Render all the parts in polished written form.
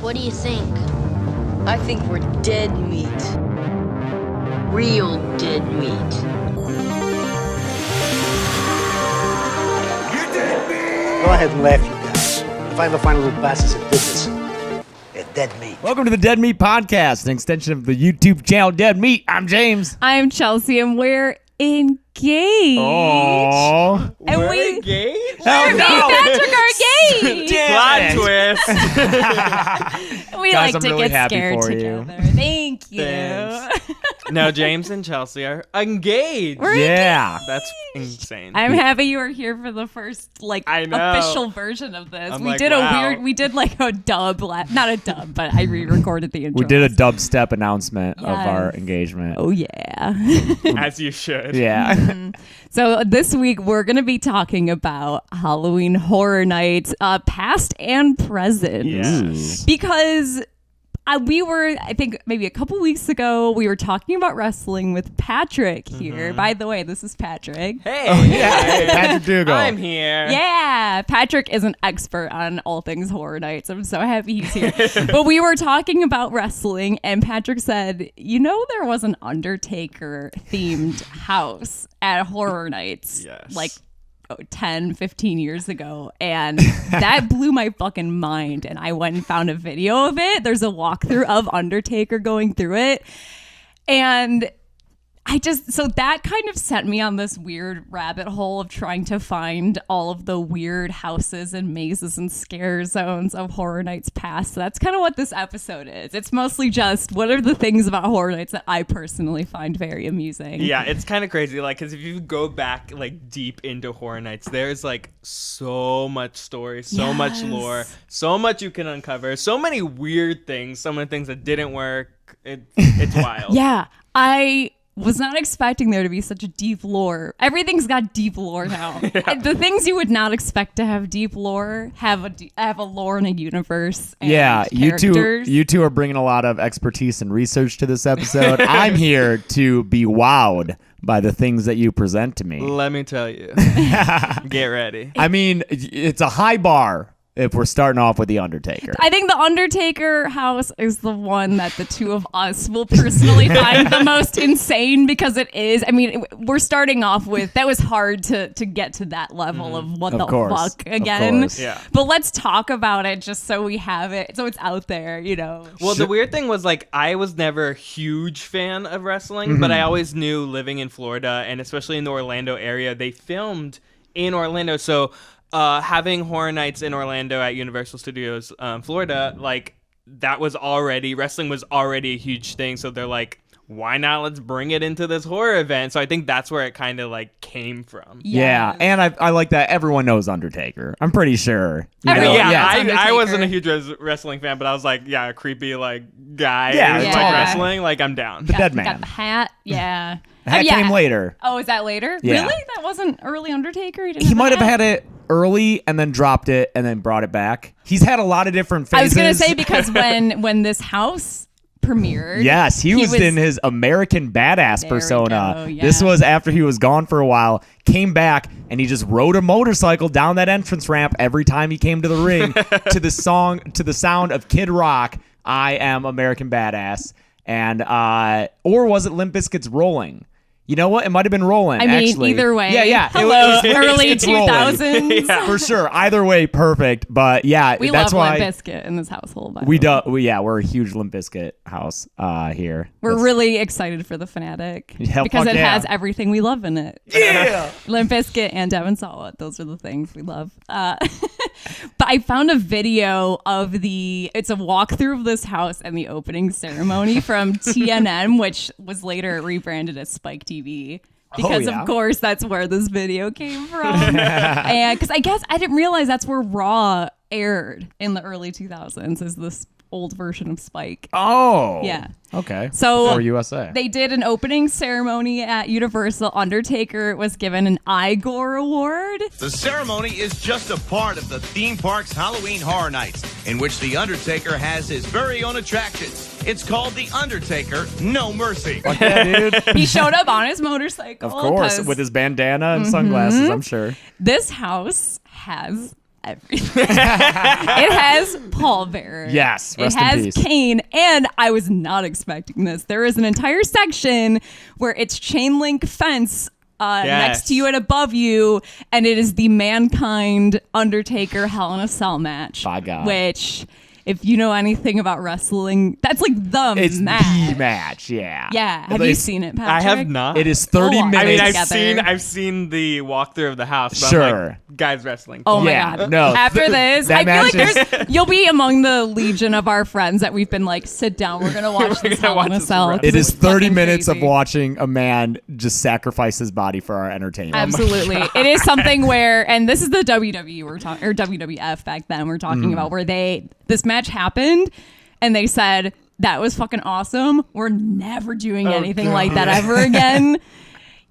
What do you think? I think we're dead meat. Real dead meat. You're dead meat! Go ahead and laugh, you guys. Find the final little bastards that did this. They're dead meat. Welcome to the Dead Meat Podcast, an extension of the YouTube channel Dead Meat. I'm James. I'm Chelsea, and we're engaged. Oh, And we're we engaged? Me and Patrick are engaged. Plot twist. We Guys, like I'm to really get happy scared for you. together. Thank you. Thanks. No, James and Chelsea are engaged. We're yeah. That's insane. I'm happy you were here for the first I know. official version of this. I'm we like, did wow. we did like a dub, not a dub, but I re-recorded the intro. We did a dubstep announcement of Yes. our engagement. Oh yeah. As you should. Yeah. So this week we're going to be talking about Halloween Horror Nights, past and present. Yes. Because we were, I think maybe a couple weeks ago, we were talking about wrestling with Patrick here. By the way, this is Patrick. Hey. Yeah. Patrick Dougall. I'm here. Yeah, Patrick is an expert on all things Horror Nights. I'm so happy he's here. But we were talking about wrestling, and Patrick said, you know, there was an Undertaker themed house at Horror Nights. Yes. Like 10, 15 years ago, and that blew my fucking mind. And I went and found a video of it. There's a walkthrough of Undertaker going through it, and so that kind of sent me on this weird rabbit hole of trying to find all of the weird houses and mazes and scare zones of Horror Nights past. So that's kind of what this episode is. It's mostly just what are the things about Horror Nights that I personally find very amusing. Yeah, it's kind of crazy. Like, because if you go back, like, deep into Horror Nights, there's, like, so much story, so much lore, so much you can uncover, so many weird things, so many things that didn't work. It's wild. Yeah, I was not expecting there to be such a deep lore. Everything's got deep lore now. And the things you would not expect to have deep lore have a lore in a universe. And Yeah, characters. you two are bringing a lot of expertise and research to this episode. I'm here to be wowed by the things that you present to me. Let me tell you. Get ready. I mean, it's a high bar if we're starting off with The Undertaker. I think the Undertaker house is the one that the two of us will personally find the most insane, because it is. I mean, we're starting off with, that was hard to get to that level of what Of the course. fuck Of again. course. Yeah. But let's talk about it just so we have it, so it's out there, you know. Well, the weird thing was, like, I was never a huge fan of wrestling, but I always knew, living in Florida, and especially in the Orlando area, they filmed in Orlando. So having Horror Nights in Orlando at Universal Studios, Florida, like, that was already, wrestling was already a huge thing. So they're like, why not? Let's bring it into this horror event. So I think that's where it kind of, like, came from. Yeah, and I like that everyone knows Undertaker. I'm pretty sure. You know? Everyone knows I Undertaker. wasn't a huge wrestling fan, but I was like, yeah, a creepy, like, guy Yeah, who's it's like all wrestling. Like, I'm down. The Dead Got Man. the hat, yeah. That Yeah. came later. Oh, is that later? Yeah. Really? That wasn't early Undertaker? He might have had it early and then dropped it and then brought it back. He's had a lot of different phases. I was going to say, because when this house premiered. Yes, he was in his American Badass There we persona. go, yeah. This was after he was gone for a while, came back, and he just rode a motorcycle down that entrance ramp every time he came to the ring to the sound of Kid Rock, I Am American Badass. And or was it Limp Bizkit's Rolling? You know what? It might have been Rolling. I mean, actually. either way. Yeah. Hello, early it's Rolling. 2000s. Yeah. For sure. Either way, perfect. But yeah, We that's love why Limp Bizkit in this household. by we the way. do. We're a huge Limp Bizkit house here. We're That's- really excited for the Fanatic Yeah, because fuck it yeah. has everything we love in it. Yeah. Limp Bizkit and Devin Sawa. Those are the things we love. But I found a video of it's a walkthrough of this house and the opening ceremony from TNN, which was later rebranded as Spike TV. Because yeah? of course that's where this video came from. And because I guess I didn't realize that's where Raw aired in the early 2000s, is this old version of Spike. Oh. Yeah. Okay. So for USA. They did an opening ceremony at Universal. Undertaker was given an Igor Award. The ceremony is just a part of the theme park's Halloween Horror Nights, in which The Undertaker has his very own attractions. It's called The Undertaker No Mercy. Fuck yeah, dude. He showed up on his motorcycle. Of course, 'cause with his bandana and sunglasses, I'm sure. this house has everything. It has pallbearer. Yes, It rest in has peace. cane, and I was not expecting this. There is an entire section where it's chain link fence next to you and above you, and it is the Mankind Undertaker Hell in a Cell match. By God. Which, if you know anything about wrestling, that's like the It's match. the match, yeah. Yeah. Have you seen it, Patrick? I have not. It is 30 Oh, I minutes. I mean, together. I've seen the walkthrough of the house. But I'm Sure. like, guys wrestling. Oh my Yeah, god! no, After this, that I feel like match there's you'll be among the legion of our friends that we've been like, sit down, we're gonna watch We're this gonna Hell in watch a this Cell. wrestle. It is It's 30 fucking minutes of crazy. watching a man just sacrifice his body for our entertainment. Absolutely, it is something where, and this is the WWE we're talking, or WWF back then we're talking about, where this match happened, and they said that was fucking awesome. We're never doing anything like that ever again.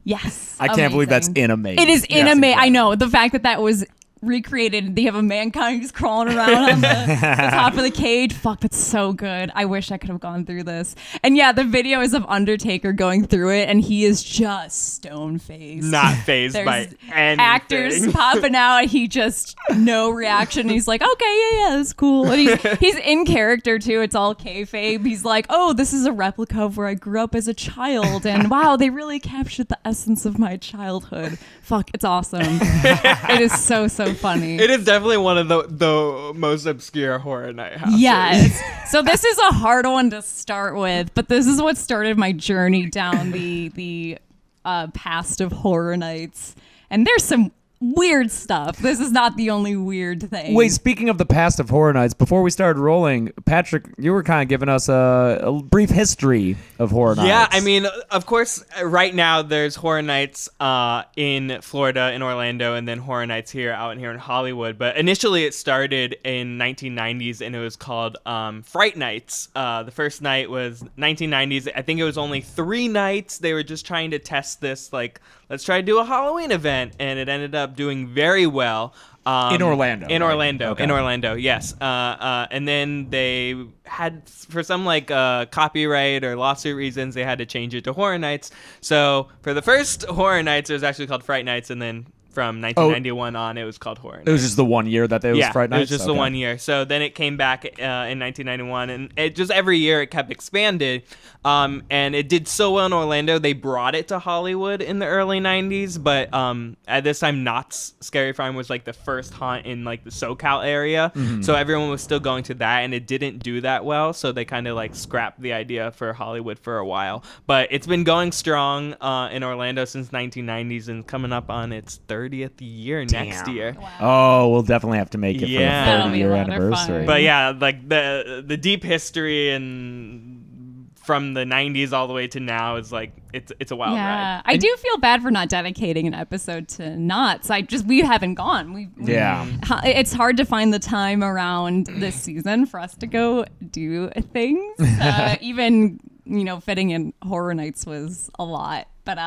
Yes, I can't believe that's amazing. in Amazing. It is in That's I incredible. know the fact that was recreated. They have a Mankind just crawling around on the top of the cage. Fuck, that's so good. I wish I could have gone through this. And yeah, the video is of Undertaker going through it, and he is just stone faced. Not phased There's by anything. actors popping out, and he just no reaction. He's like, okay, yeah, that's cool. And he's in character too. It's all kayfabe. He's like, oh, this is a replica of where I grew up as a child, and wow, they really captured the essence of my childhood. Fuck, it's awesome. It is so funny. It is definitely one of the most obscure Horror Night houses. Yes. So this is a hard one to start with, but this is what started my journey down the past of Horror Nights. And there's some weird stuff. This is not the only weird thing. Wait, speaking of the past of Horror Nights, before we started rolling, Patrick, you were kind of giving us a brief history of Horror Nights. Yeah, I mean, of course, right now there's Horror Nights in Florida, in Orlando, and then Horror Nights out in Hollywood. But initially it started in 1990s, and it was called Fright Nights. The first night was 1990s. I think it was only 3 nights. They were just trying to test this, like, let's try to do a Halloween event, and it ended up doing very well. In Orlando. In right? Orlando. Okay. In Orlando, yes. And then they had, for some copyright or lawsuit reasons, they had to change it to Horror Nights. So for the first Horror Nights, it was actually called Fright Nights, and then from 1991 on, it was called Horror Nights. It was just the 1 year that it was Fright Nights? it was just the 1 year. So then it came back in 1991, and it just every year it kept expanded. And it did so well in Orlando, they brought it to Hollywood in the early 90s. But at this time, Knott's Scary Farm was like the first haunt in like the SoCal area. Mm-hmm. So everyone was still going to that, and it didn't do that well. So they kind of like scrapped the idea for Hollywood for a while. But it's been going strong in Orlando since 1990s, and coming up on its 30th year next year. Oh, we'll definitely have to make it Yeah. for the That'll be 30-year a lot of fun. anniversary. But yeah, like the deep history and from the 90s all the way to now is like it's a wild yeah, ride. I do feel bad for not dedicating an episode to Knott's. We haven't gone. Yeah. It's hard to find the time around this season for us to go do things. Even fitting in Horror Nights was a lot, but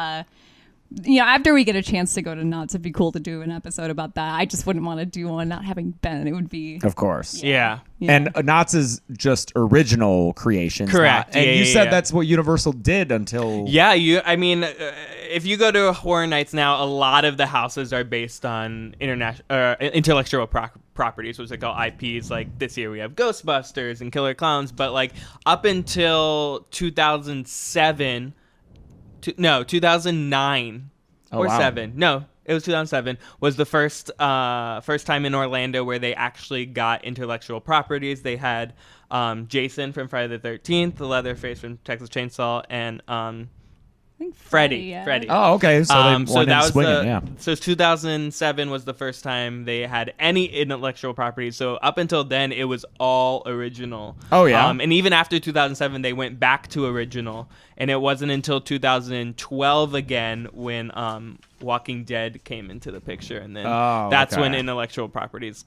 after we get a chance to go to Knott's, it'd be cool to do an episode about that. I just wouldn't want to do one not having been. It would be Of course. Yeah. And Knott's is just original creations. Correct. And Yeah, you yeah, said yeah. that's what Universal did until... Yeah, if you go to Horror Nights now, a lot of the houses are based on intellectual properties, which they call IPs. Like this year we have Ghostbusters and Killer Clowns, but like up until 2007, 2009 or wow. 7. No, it was 2007 was the first time in Orlando where they actually got intellectual properties. They had Jason from Friday the 13th, the Leatherface from Texas Chainsaw, and I think Freddy. yeah. Freddy. Oh, okay. So they So went that in was swinging, yeah. So 2007 was the first time they had any intellectual property. So up until then, it was all original. Oh, yeah. And even after 2007, they went back to original. And it wasn't until 2012 again when Walking Dead came into the picture, and then that's when okay. intellectual properties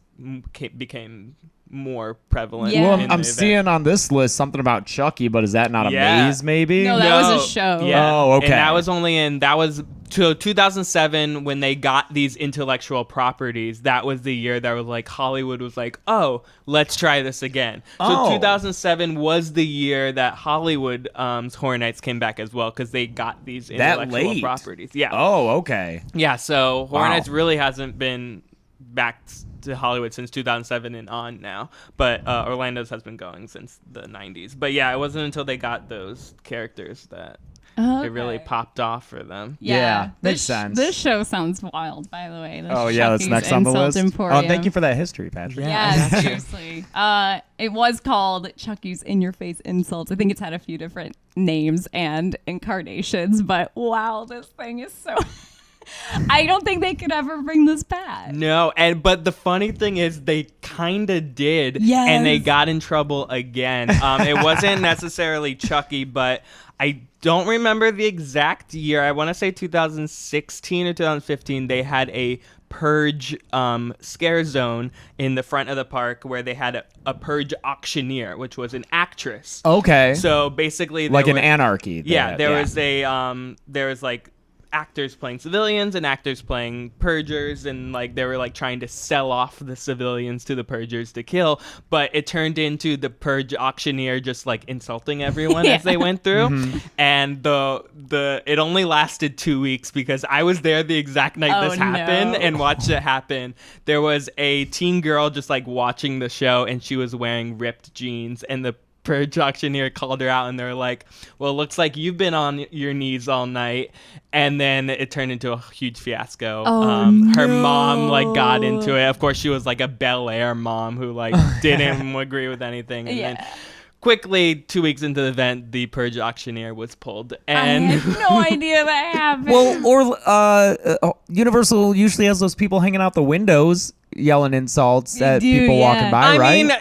became more prevalent. Yeah. Well, in the I'm event. seeing on this list something about Chucky, but is that not a Yeah. maze, maybe? No, that was a show. Yeah. Oh, okay. And that was to 2007 when they got these intellectual properties. That was the year that was like Hollywood was like, oh, let's try this again. Oh. So 2007 was the year that Hollywood Horror Nights came back as well, because they got these That intellectual late? properties. Yeah. Oh, okay. Yeah. So Horror Wow. Nights really hasn't been back to Hollywood since 2007 and on now. But Orlando's has been going since the 90s. But yeah, it wasn't until they got those characters that it really popped off for them. Yeah, makes sense. This show sounds wild, by the way. That's next on the list. Emporium. Oh, thank you for that history, Patrick. Yeah, seriously. It was called Chucky's In-Your-Face Insults. I think it's had a few different names and incarnations, but wow, this thing is so... I don't think they could ever bring this back. No, but the funny thing is they kind of did, and they got in trouble again. It wasn't necessarily Chucky, but I don't remember the exact year. I want to say 2016 or 2015. They had a Purge scare zone in the front of the park where they had a Purge auctioneer, which was an actress. Okay. So basically, like an anarchy. There was like actors playing civilians and actors playing purgers, and like they were like trying to sell off the civilians to the purgers to kill, but it turned into the Purge auctioneer just like insulting everyone as they went through. And it only lasted 2 weeks because I was there the exact night this happened and watched it happen. There was a teen girl just like watching the show, and she was wearing ripped jeans, and the Purge auctioneer called her out, and they're like, well, it looks like you've been on your knees all night. And then it turned into a huge fiasco. Her mom like got into it. Of course, she was like a Bel Air mom who like didn't agree with anything. And then quickly, 2 weeks into the event, the Purge auctioneer was pulled. And I had no idea that happened. Well, or Universal usually has those people hanging out the windows yelling insults at people walking by, right?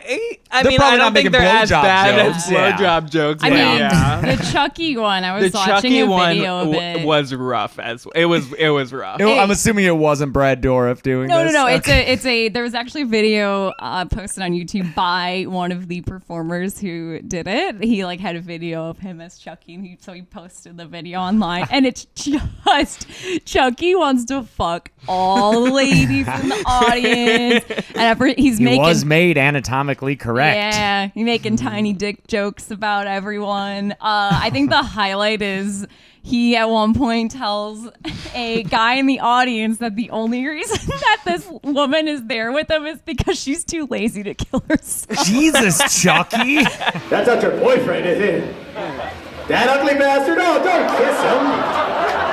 I mean, I don't think they're as bad as blowjob jokes. I mean, the Chucky one, I was watching a video of it. Was rough it was rough. I'm assuming it wasn't Brad Dourif doing this. No. Okay. There was actually a video posted on YouTube by one of the performers who did it. He like had a video of him as Chucky, and he posted the video online, and it's just Chucky wants to fuck all the ladies in the audience. And he was made anatomically correct. Yeah, he's making tiny dick jokes about everyone. I think the highlight is he at one point tells a guy in the audience that the only reason that this woman is there with him is because she's too lazy to kill herself. Jesus, Chucky. That's not your boyfriend, is it? That ugly bastard? Oh, don't kiss him.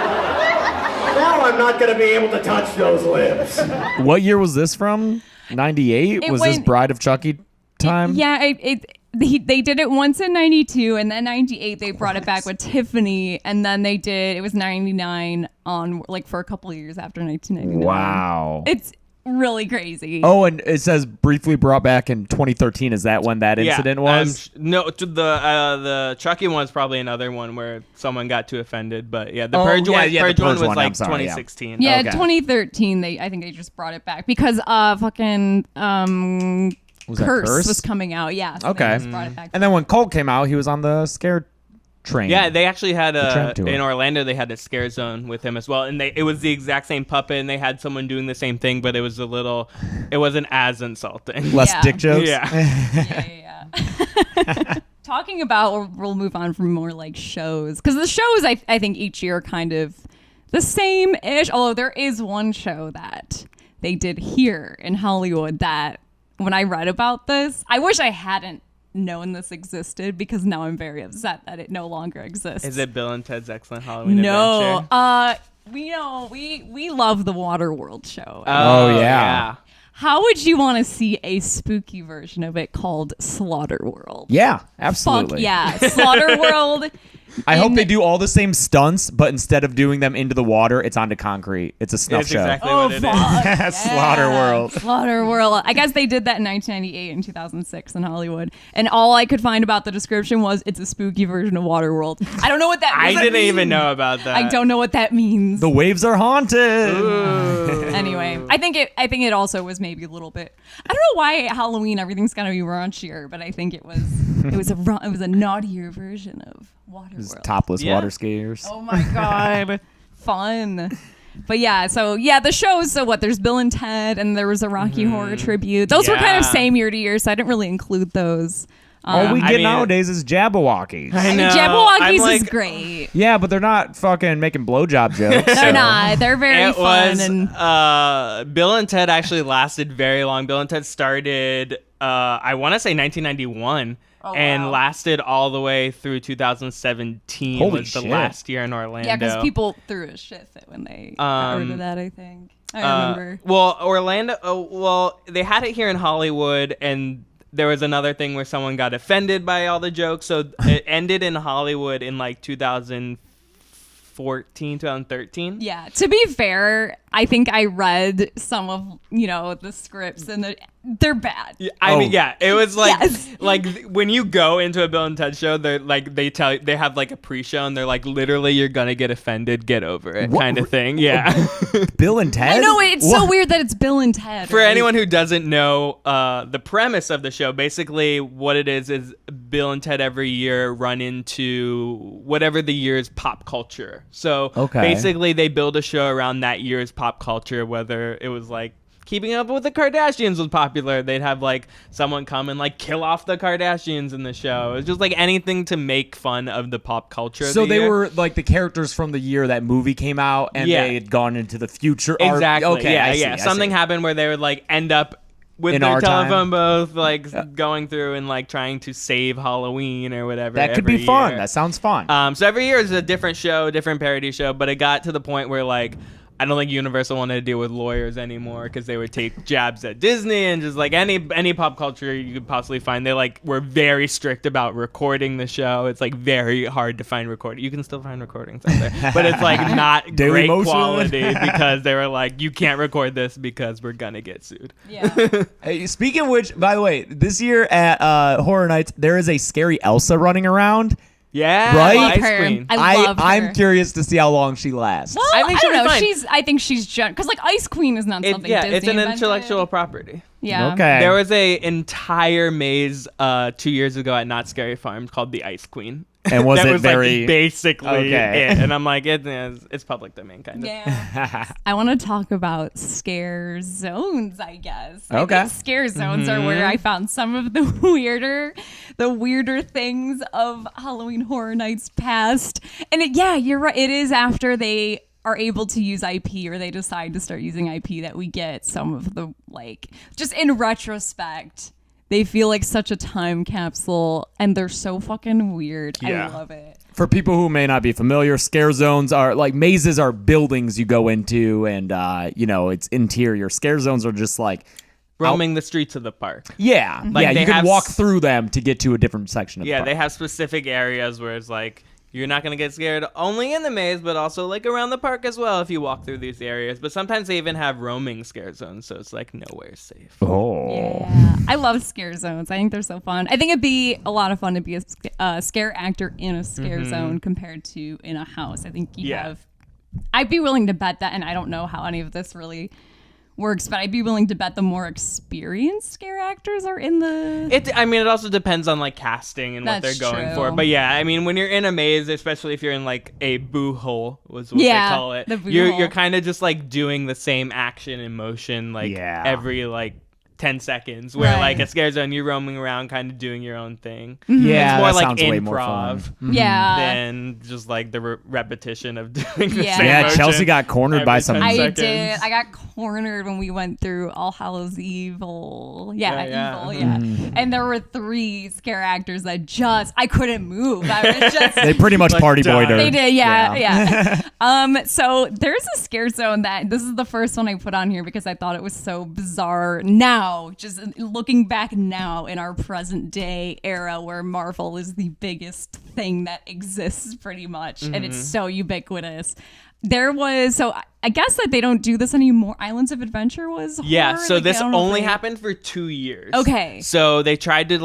Now I'm not going to be able to touch those lips. What year was this from? 98? Was this Bride of Chucky time? They did it once in 92, and then 98 they brought it back with Tiffany, and then it was 99 on like for a couple of years after 1999. Wow. It's really crazy. Oh, and it says briefly brought back in 2013. Is that when that incident was? No, the Chucky one is probably another one where someone got too offended. But yeah, the Purge one was like 2016. Yeah, 2013. I think they just brought it back because Curse was coming out. Yeah. So okay. They just brought it back. And then when Colt came out, he was on the Scare Train. Yeah, they actually had in Orlando. They had a scare zone with him as well, and it was the exact same puppet, and they had someone doing the same thing, but it wasn't as insulting. Less dick jokes. Yeah. Talking about, we'll move on from more like shows, because the shows I think each year are kind of the same-ish. Although there is one show that they did here in Hollywood that when I read about this, I wish I hadn't known this existed because now I'm very upset that it no longer exists. Is it Bill and Ted's Excellent Halloween Adventure? No. We love the Waterworld show. Oh yeah. How would you want to see a spooky version of it called Slaughterworld? Yeah, absolutely. Fuck yeah, Slaughterworld. I hope they do all the same stunts, but instead of doing them into the water, it's onto concrete. It's a snuff show. Exactly what it is. Slaughterworld. Slaughterworld. I guess they did that in 1998 and 2006 in Hollywood. And all I could find about the description was it's a spooky version of Waterworld. I don't know what that means. I didn't even know about that. I don't know what that means. The waves are haunted. Anyway, I think it also was maybe a little bit. I don't know why Halloween everything's gonna be raunchier, but I think it was a naughtier version of Waterworld. Topless water skiers. Oh my god, fun. But yeah, the shows. So what? There's Bill and Ted, and there was a Rocky Horror tribute. Those were kind of same year to year, so I didn't really include those. All we I get mean- nowadays is Jabberwockies. I know. Jabberwockies I'm is like, great. Yeah, but they're not fucking making blowjob jokes. They're so. not. They're very It fun. was And Bill and Ted actually lasted very long. Bill and Ted started I want to say 1991 and lasted all the way through 2017. Holy was the shit. last year in Orlando. yeah, because people threw a shit fit when they got rid of that, I think. I remember. Well, Orlando. Well, they had it here in Hollywood, and there was another thing where someone got offended by all the jokes, so it ended in Hollywood in like 2014, 2013. Yeah, to be fair, I think I read some of, the scripts and they're bad. I mean, yeah, it was like Yes. like when you go into a Bill and Ted show, they're like they have like a pre-show and they're like literally you're gonna get offended, get over it, What? kind of thing. Yeah. Bill and Ted? I know, it's What? so weird that it's Bill and Ted. For right? anyone who doesn't know the premise of the show, basically what it is Bill and Ted every year run into whatever the year's pop culture. So basically they build a show around that year's pop culture, whether it was like Keeping Up with the Kardashians was popular. They'd have like someone come and like kill off the Kardashians in the show. It was just like anything to make fun of the pop culture. of So the they year. were like the characters from the year that movie came out, and Yeah. they had gone into the future. Exactly. Okay. I see, yeah. I Something see. happened where they would like end up with In their our time? telephone booth, like going through and like trying to save Halloween or whatever. That could every be fun. year. That sounds fun. So every year is a different show, different parody show, but it got to the point where like I don't think Universal wanted to deal with lawyers anymore because they would take jabs at Disney and just like any pop culture you could possibly find. They like were very strict about recording the show. It's like very hard to find recording. You can still find recordings out there, but it's like not Daily great Motion. quality because they were like, you can't record this because we're gonna get sued. Yeah. Hey, speaking of which, by the way, this year at Horror Nights, there is a scary Elsa running around. Yeah, Right? I love Ice her. Queen. I love her. I'm curious to see how long she lasts. Well, I I, think don't she'll be know. fine. I think she's because like Ice Queen is not something. Disney it's an invented. intellectual property. Yeah. Okay. There was a entire maze 2 years ago at Not Scary Farms called the Ice Queen. And was that it was very like basically Okay. it. And I'm like, it's public domain kind of. Yeah. I want to talk about scare zones, I guess. I Okay. think scare zones are where I found some of the weirder things of Halloween Horror Nights past. And you're right. It is after they are able to use IP or they decide to start using IP that we get some of the just in retrospect. They feel like such a time capsule and they're so fucking weird. Yeah. I love it. For people who may not be familiar, scare zones are like mazes are buildings you go into, and it's interior. Scare zones are just like Roaming the streets of the park. yeah, Like, yeah. they You can have walk through them to get to a different section of the Yeah, park. they have specific areas where it's like you're not going to get scared only in the maze, but also like around the park as well if you walk through these areas. But sometimes they even have roaming scare zones, so it's like nowhere safe. Oh. Yeah, I love scare zones. I think they're so fun. I think it'd be a lot of fun to be a scare actor in a scare zone compared to in a house. I think you have. I'd be willing to bet that, and I don't know how any of this really works, but I'd be willing to bet the more experienced scare actors are in the. It also depends on like casting and what they're That's going true. for. But yeah, I mean, when you're in a maze, especially if you're in like a boo hole, was what Yeah, they call it. the boo You're hole. kind of just like doing the same action and motion like Yeah. every like 10 seconds. Where Right. like a scare zone, you're roaming around, kind of doing your own thing. Yeah, it's more that like sounds way more improv fun. Yeah. than just like the repetition of doing the Yeah. same Yeah, motion Chelsea got cornered by every some- 10 I seconds. did. I got cornered when we went through All Hallows Evil. Yeah, Yeah, Evil. yeah. Yeah. And there were 3 scare actors that I couldn't move. I was just. They pretty much Like party boyed her. They did, yeah. So there's a scare zone that this is the first one I put on here because I thought it was so bizarre. Now, just looking back now in our present day era where Marvel is the biggest thing that exists pretty much, and it's so ubiquitous. There was, so I guess that they don't do this anymore. Islands of Adventure was Yeah, horror. so Like, I this don't know if only they- happened for 2 years. Okay. So they tried to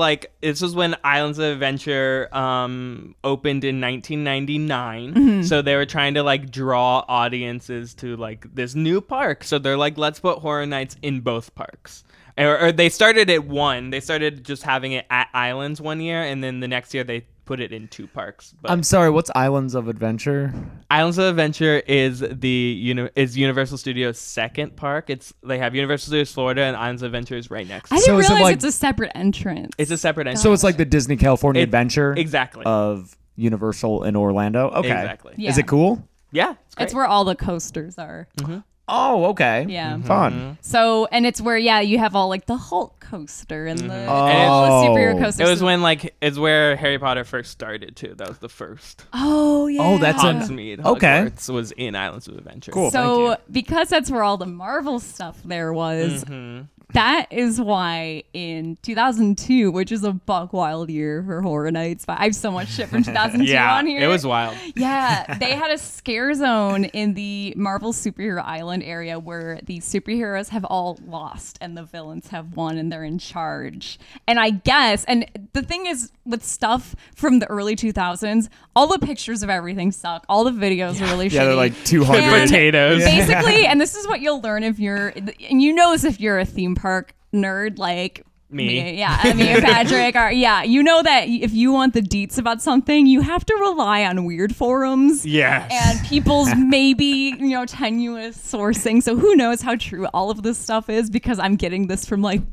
this was when Islands of Adventure opened in 1999. Mm-hmm. So they were trying to draw audiences to this new park. So they're like, let's put Horror Nights in both parks. Or they started at one. They started just having it at Islands one year, and then the next year they put it in 2 parks. But I'm sorry, what's Islands of Adventure? Islands of Adventure is is Universal Studios' second park. They have Universal Studios Florida, and Islands of Adventure is right next. I didn't is it realize like- it's a separate entrance. It's a separate entrance. So it's like the Disney California Adventure exactly of Universal in Orlando. Okay. Exactly. Yeah. Is it cool? Yeah, it's great. It's where all the coasters are. Oh, okay. Yeah. Fun. So, and it's where, you have all like the Hulk coaster and the, all Oh. the superhero coasters. It was when it's where Harry Potter first started too. That was the first. Oh, yeah. Oh, that's a- Hogsmeade. Okay. Hogwarts was in Islands of Adventure. Cool. So, because that's where all the Marvel stuff there was, that is why in 2002, which is a buck wild year for Horror Nights, but I have so much shit from 2002 Yeah, on here. it was wild. Yeah, they had a scare zone in the Marvel Superhero Island area where the superheroes have all lost and the villains have won and they're in charge. And I guess, and the thing is with stuff from the early 2000s, all the pictures of everything suck. All the videos are really shitty. Yeah, they're like 200. And potatoes. Basically, and this is what you'll learn if you're, and you know this if you're a theme park nerd like Me. Yeah, me and Patrick are. Yeah, you know that if you want the deets about something, you have to rely on weird forums. Yes. And people's maybe tenuous sourcing. So who knows how true all of this stuff is? Because I'm getting this from like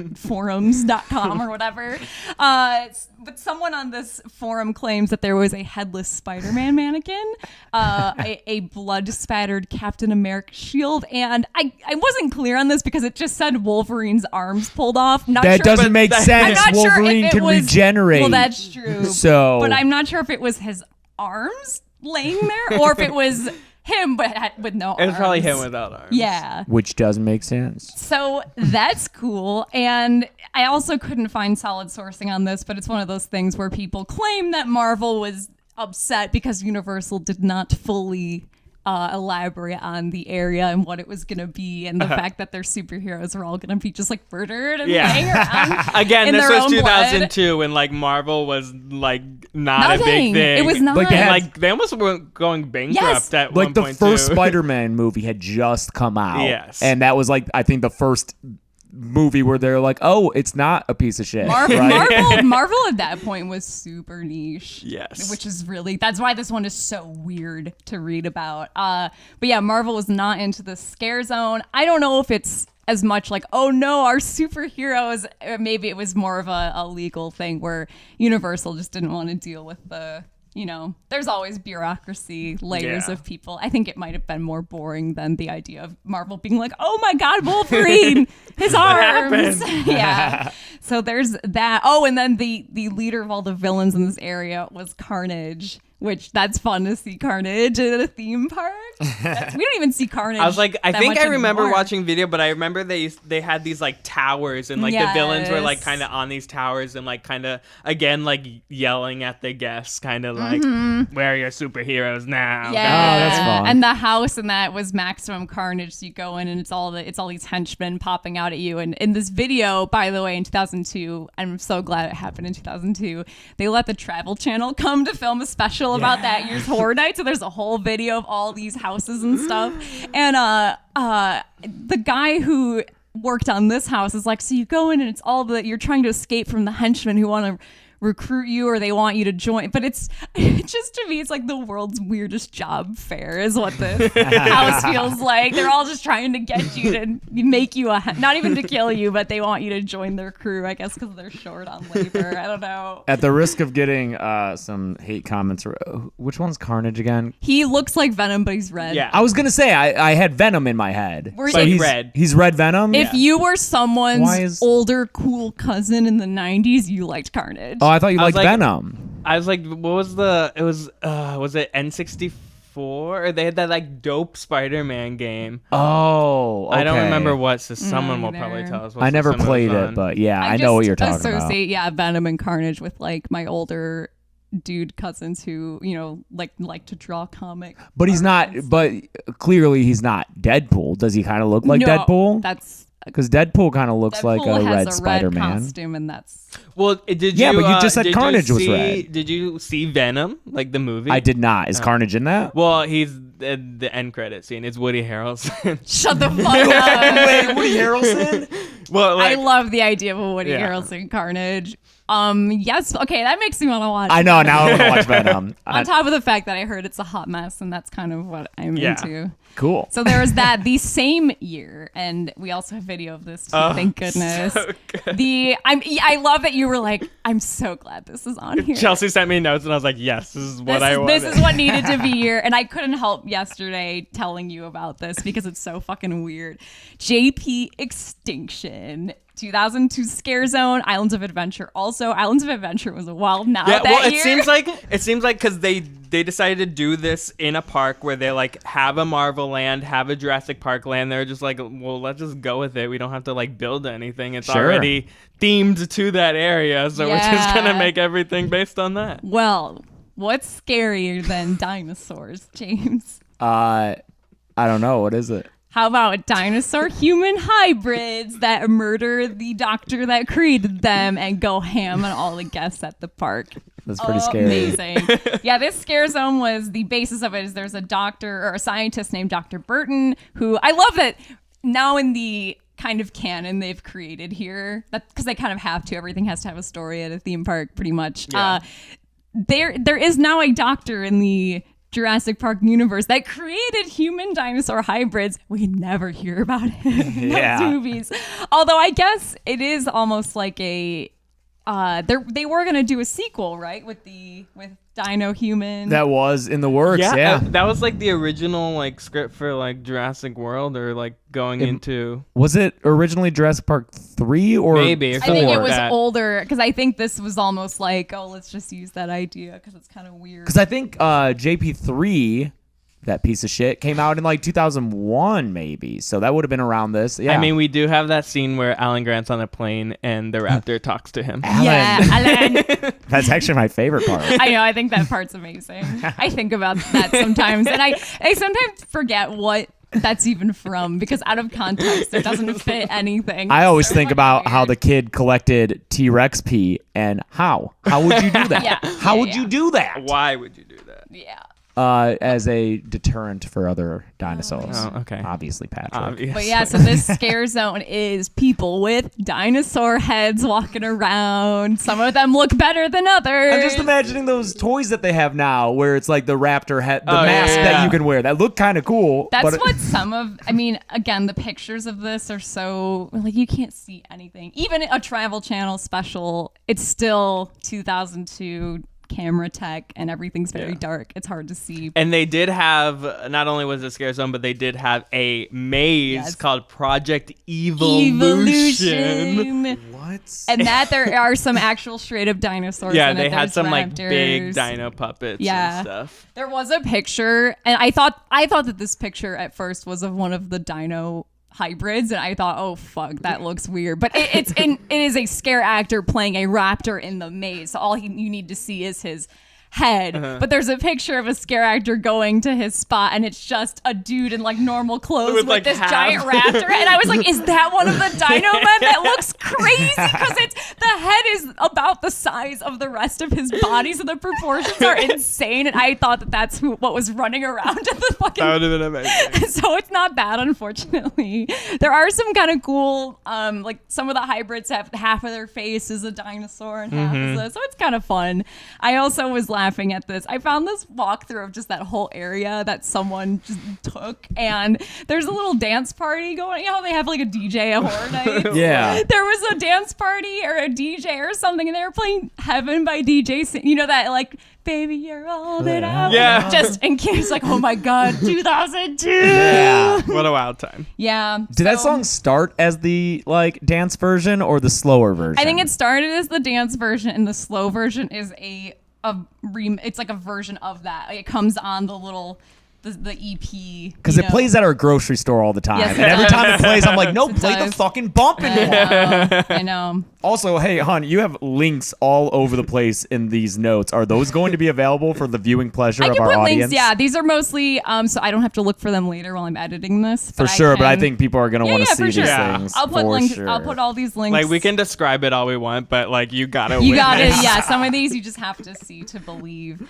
www.magicforums.com or whatever. But someone on this forum claims that there was a headless Spider-Man mannequin, a blood-spattered Captain America shield, and I wasn't clear on this because it just said Wolverine's arms pulled off. Not That sure, doesn't but make I'm sense. not sure if Wolverine it can was- regenerate. Well, that's true. So- but I'm not sure if it was his arms laying there or if it was him but with no arms. It was probably him without arms. Yeah. Which doesn't make sense. So that's cool. And I also couldn't find solid sourcing on this, but it's one of those things where people claim that Marvel was upset because Universal did not fully elaborate on the area and what it was going to be and the fact that their superheroes were all going to be just like murdered and laying around. Again, in this their was own 2002 when like Marvel was like not a Nothing. big thing. It was not. Like, they And, had- like they almost were going bankrupt Yes. at Like one the point first too. Spider-Man movie had just come out. Yes. And that was like, I think the first movie where they're like, oh, it's not a piece of shit. right? Marvel at that point was super niche. Yes. Which is really, that's why this one is so weird to read about. But yeah, Marvel was not into the scare zone. I don't know if it's as much like, oh no, our superheroes. Maybe it was more of a legal thing where Universal just didn't want to deal with the, there's always bureaucracy, layers Yeah. of people. I think it might have been more boring than the idea of Marvel being like, oh my God, Wolverine, his arms. Yeah. So there's that. Oh, and then the leader of all the villains in this area was Carnage, which that's fun to see Carnage at a theme park. We don't even see Carnage. I was like, I that think much I remember anymore. watching video, but I remember they had these like towers and like the villains were like Yes. kind of on these towers and like kind of again like yelling at the guests, kind of like, where are your superheroes now? Yeah, Oh, that's fun. And the house in that was maximum carnage. So you go in and it's all these henchmen popping out at you. And in this video, by the way, in 2002, I'm so glad it happened in 2002. They let the Travel Channel come to film a special about that year's Horror Night. So there's a whole video of all these houses and stuff. And the guy who worked on this house is like, so you go in and it's all that you're trying to escape from the henchmen who want to recruit you or they want you to join, but it's just, to me, it's like the world's weirdest job fair is what this house feels like. They're all just trying to get you to make you not even to kill you, but they want you to join their crew, I guess, because they're short on labor. I don't know. At the risk of getting some hate comments, which one's Carnage again? He looks like Venom, but he's red. Yeah. I was gonna say I had Venom in my head. Were So you- he's red. He's red Venom. If you were someone's Why is- older cool cousin in the 90s, you liked Carnage. Oh, I thought you I was liked like- Venom. I was like, what was was it N64? Or they had that like dope Spider-Man game. Oh, okay. I don't remember what, so someone will probably either. tell us. I never some of played fun. it, but yeah, I just know what you're talking about. associate, Venom and Carnage with like my older dude cousins who, like to draw comic. But he's not. But clearly, he's not Deadpool. Does he kind of look like No, Deadpool? That's Because Deadpool kind of looks like a has red a Spider-Man. costume, and that's Well, did you? Yeah, but you just said did Carnage was see, red. Did you see Venom, like the movie? I did not. Is Carnage in that? Well, he's the end credit scene. It's Woody Harrelson. shut the fuck up. Wait, Woody Harrelson? Well, I like, love the idea of a Woody Yeah. Harrelson Carnage. Yes, okay, that makes me want to watch. I know. Now I want to watch Venom. On top of the fact that I heard it's a hot mess, and that's kind of what I'm Yeah. into. Cool. So there was that the same year, and we also have video of this too. Thank goodness. so good. I love that you were like, I'm so glad this is on here. Chelsea sent me notes, and I was like, "Yes, this is what I wanted." This is what needed to be here, and I couldn't help yesterday telling you about this because it's so fucking weird. JP Extinction. 2002 Scare Zone, Islands of Adventure. Also, Islands of Adventure was a wild now Yeah, that well, year. it seems like because they decided to do this in a park where they like have a Marvel land, have a Jurassic Park land. They're just like, well, let's just go with it. We don't have to like build anything. It's Sure. already themed to that area, so we're just gonna Yeah. make everything based on that. Well, what's scarier than dinosaurs, James? I don't know. What is it? How about dinosaur human hybrids that murder the doctor that created them and go ham on all the guests at the park? That's pretty scary. Amazing. Yeah, this Scare Zone was the basis of it. Is there's a doctor or a scientist named Dr. Burton who I love that now in the kind of canon they've created here, because they kind of have to. Everything has to have a story at a theme park, pretty much. Yeah. There is now a doctor in the Jurassic Park universe that created human dinosaur hybrids. We never hear about it in Yeah. those movies. Although I guess it is almost like a they were gonna do a sequel, right? With Dino Human. That was in the works. Yeah, Yeah. that was like the original like script for like Jurassic World, or like going into Was it originally Jurassic Park 3 or Maybe, or 4? I think it Or was that. older because I think this was almost like, oh, let's just use that idea because it's kind of weird. Because I think JP3, that piece of shit, came out in like 2001 maybe. So that would have been around this. Yeah. I mean, we do have that scene where Alan Grant's on a plane and the raptor talks to him. Alan. Yeah, Alan. That's actually my favorite part. I know. I think that part's amazing. I think about that sometimes, and I sometimes forget what that's even from because out of context it doesn't fit anything. I always So think fucking about how weird. the kid collected T-Rex pee and how would you do that? Yeah. How Yeah, would yeah. you do that? Why would you do that? Yeah. As a deterrent for other dinosaurs. Oh, okay. Obviously, Patrick. Obvious. But yeah, so this Scare Zone is people with dinosaur heads walking around. Some of them look better than others. I'm just imagining those toys that they have now, where it's like the raptor head, the Oh, yeah, mask yeah, that yeah. you can wear. That look kind of cool. That's but what some of, I mean, again, the pictures of this are so, like, you can't see anything. Even a Travel Channel special, it's still 2002 camera tech and everyth's very dark. It's hard to see. And they did have, not only was it Scare Zone, but they did have a maze called Project Evolution. What? And that there are some actual straight up dinosaurs Yeah, in it. they had There's some like raptors. big dino puppets Yeah. and stuff. There was a picture, and I thought that this picture at first was of one of the dino hybrids, and I thought, oh fuck, that looks weird. But it is a scare actor playing a raptor in the maze. So all you need to see is his head. But there's a picture of a scare actor going to his spot, and it's just a dude in like normal clothes with like, this half. giant raptor. And I was like, is that one of the dino men? That looks crazy because the head is about the size of the rest of his body, so the proportions are insane. And I thought that's what was running around in the fucking. That would have been amazing. So it's not bad, unfortunately. There are some kind of cool, like some of the hybrids have half of their face is a dinosaur and half is this, so it's kind of fun. I also was laughing at this. I found this walkthrough of just that whole area that someone just took, and there's a little dance party going. You know how they have like a DJ at Horror Nights? Yeah. There was a dance party or a DJ or something, and they were playing Heaven by DJ. You know that like, baby, you're all that I want. Yeah. Just in case, like, oh my God, 2002. Yeah. What a wild time. Yeah. Did that so- song start as the like dance version or the slower version? I think it started as the dance version, and the slow version is it's like a version of that. Like, it comes on the the EP. Because it plays at our grocery store all the time. Yes, it and every does. time it plays, I'm like, no, It play the does. fucking bumping one. I know. Also, hey, hon, you have links all over the place in these notes. Are those going to be available for the viewing pleasure I of can our put audience? links. Yeah, these are mostly so I don't have to look for them later while I'm editing this. For sure, but I think people are going to want to see for these sure. things. I'll put for links. Sure. I'll put all these links. Like we can describe it all we want, but like you gotta. You got witness. it. Yeah, some of these you just have to see to believe.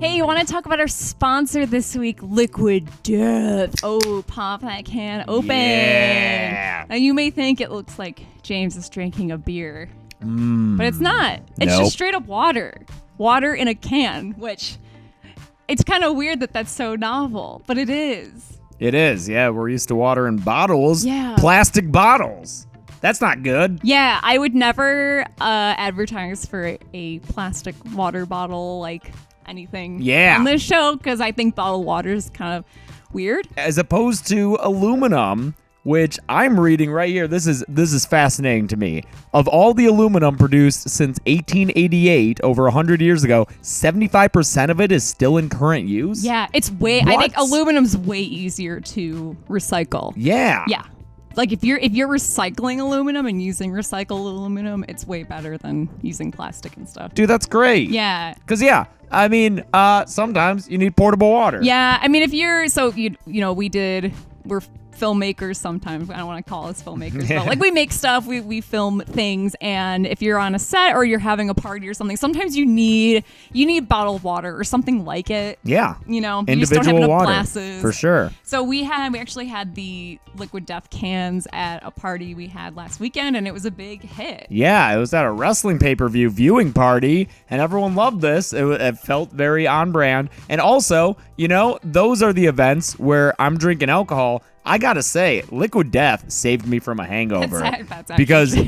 Hey, you want to talk about our sponsor this week, Liquid Death? Oh, pop that can open. Yeah. Now, you may think it looks like James is drinking a beer, but it's not. It's Nope. just straight up water. Water in a can, which it's kind of weird that that's so novel, but it is. It is, yeah. We're used to water in bottles. Yeah. Plastic bottles. That's not good. Yeah, I would never advertise for a plastic water bottle like anything Yeah. on this show because I think bottled water is kind of weird. As opposed to aluminum, which I'm reading right here. This is fascinating to me. Of all the aluminum produced since 1888, over 100 years ago, 75% of it is still in current use? Yeah, it's way. I What? think aluminum's way easier to recycle. Yeah. Yeah. Like if you're recycling aluminum and using recycled aluminum, it's way better than using plastic and stuff. Dude, that's great. Yeah. Because, I mean, sometimes you need portable water. Yeah, I mean, if you're we're filmmakers sometimes. I don't want to call us filmmakers, but like we make stuff, we film things, and if you're on a set or you're having a party or something, sometimes you need bottled water or something like it. Yeah. You know, Individual you just don't have enough water. glasses. For sure. So we actually had the Liquid Death cans at a party we had last weekend, and it was a big hit. Yeah, it was at a wrestling pay-per-view viewing party, and everyone loved this. It felt very on brand. And also, those are the events where I'm drinking alcohol. I gotta say, Liquid Death saved me from a hangover. That's actually because, true.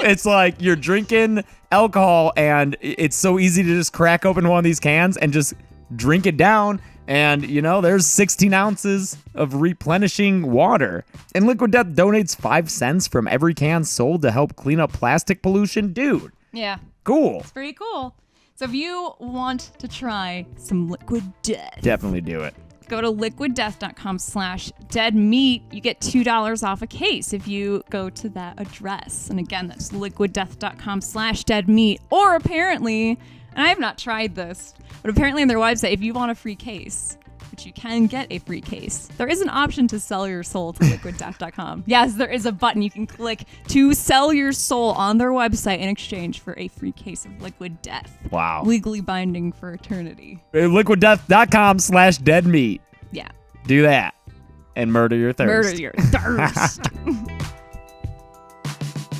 it's like you're drinking alcohol, and it's so easy to just crack open one of these cans and just drink it down. And, there's 16 ounces of replenishing water. And Liquid Death donates 5 cents from every can sold to help clean up plastic pollution. Dude, Yeah, cool. it's pretty cool. So if you want to try some Liquid Death, Definitely do it. go to liquiddeath.com/deadmeat. You get $2 off a case if you go to that address. And again, that's liquiddeath.com/deadmeat. Or apparently, and I have not tried this, but apparently on their website, if you want a free case, which you can get a free case, there is an option to sell your soul to liquiddeath.com. Yes, there is a button you can click to sell your soul on their website in exchange for a free case of Liquid Death. Wow. Legally binding for eternity. Liquiddeath.com/deadmeat. Yeah. Do that and murder your thirst. Murder your thirst.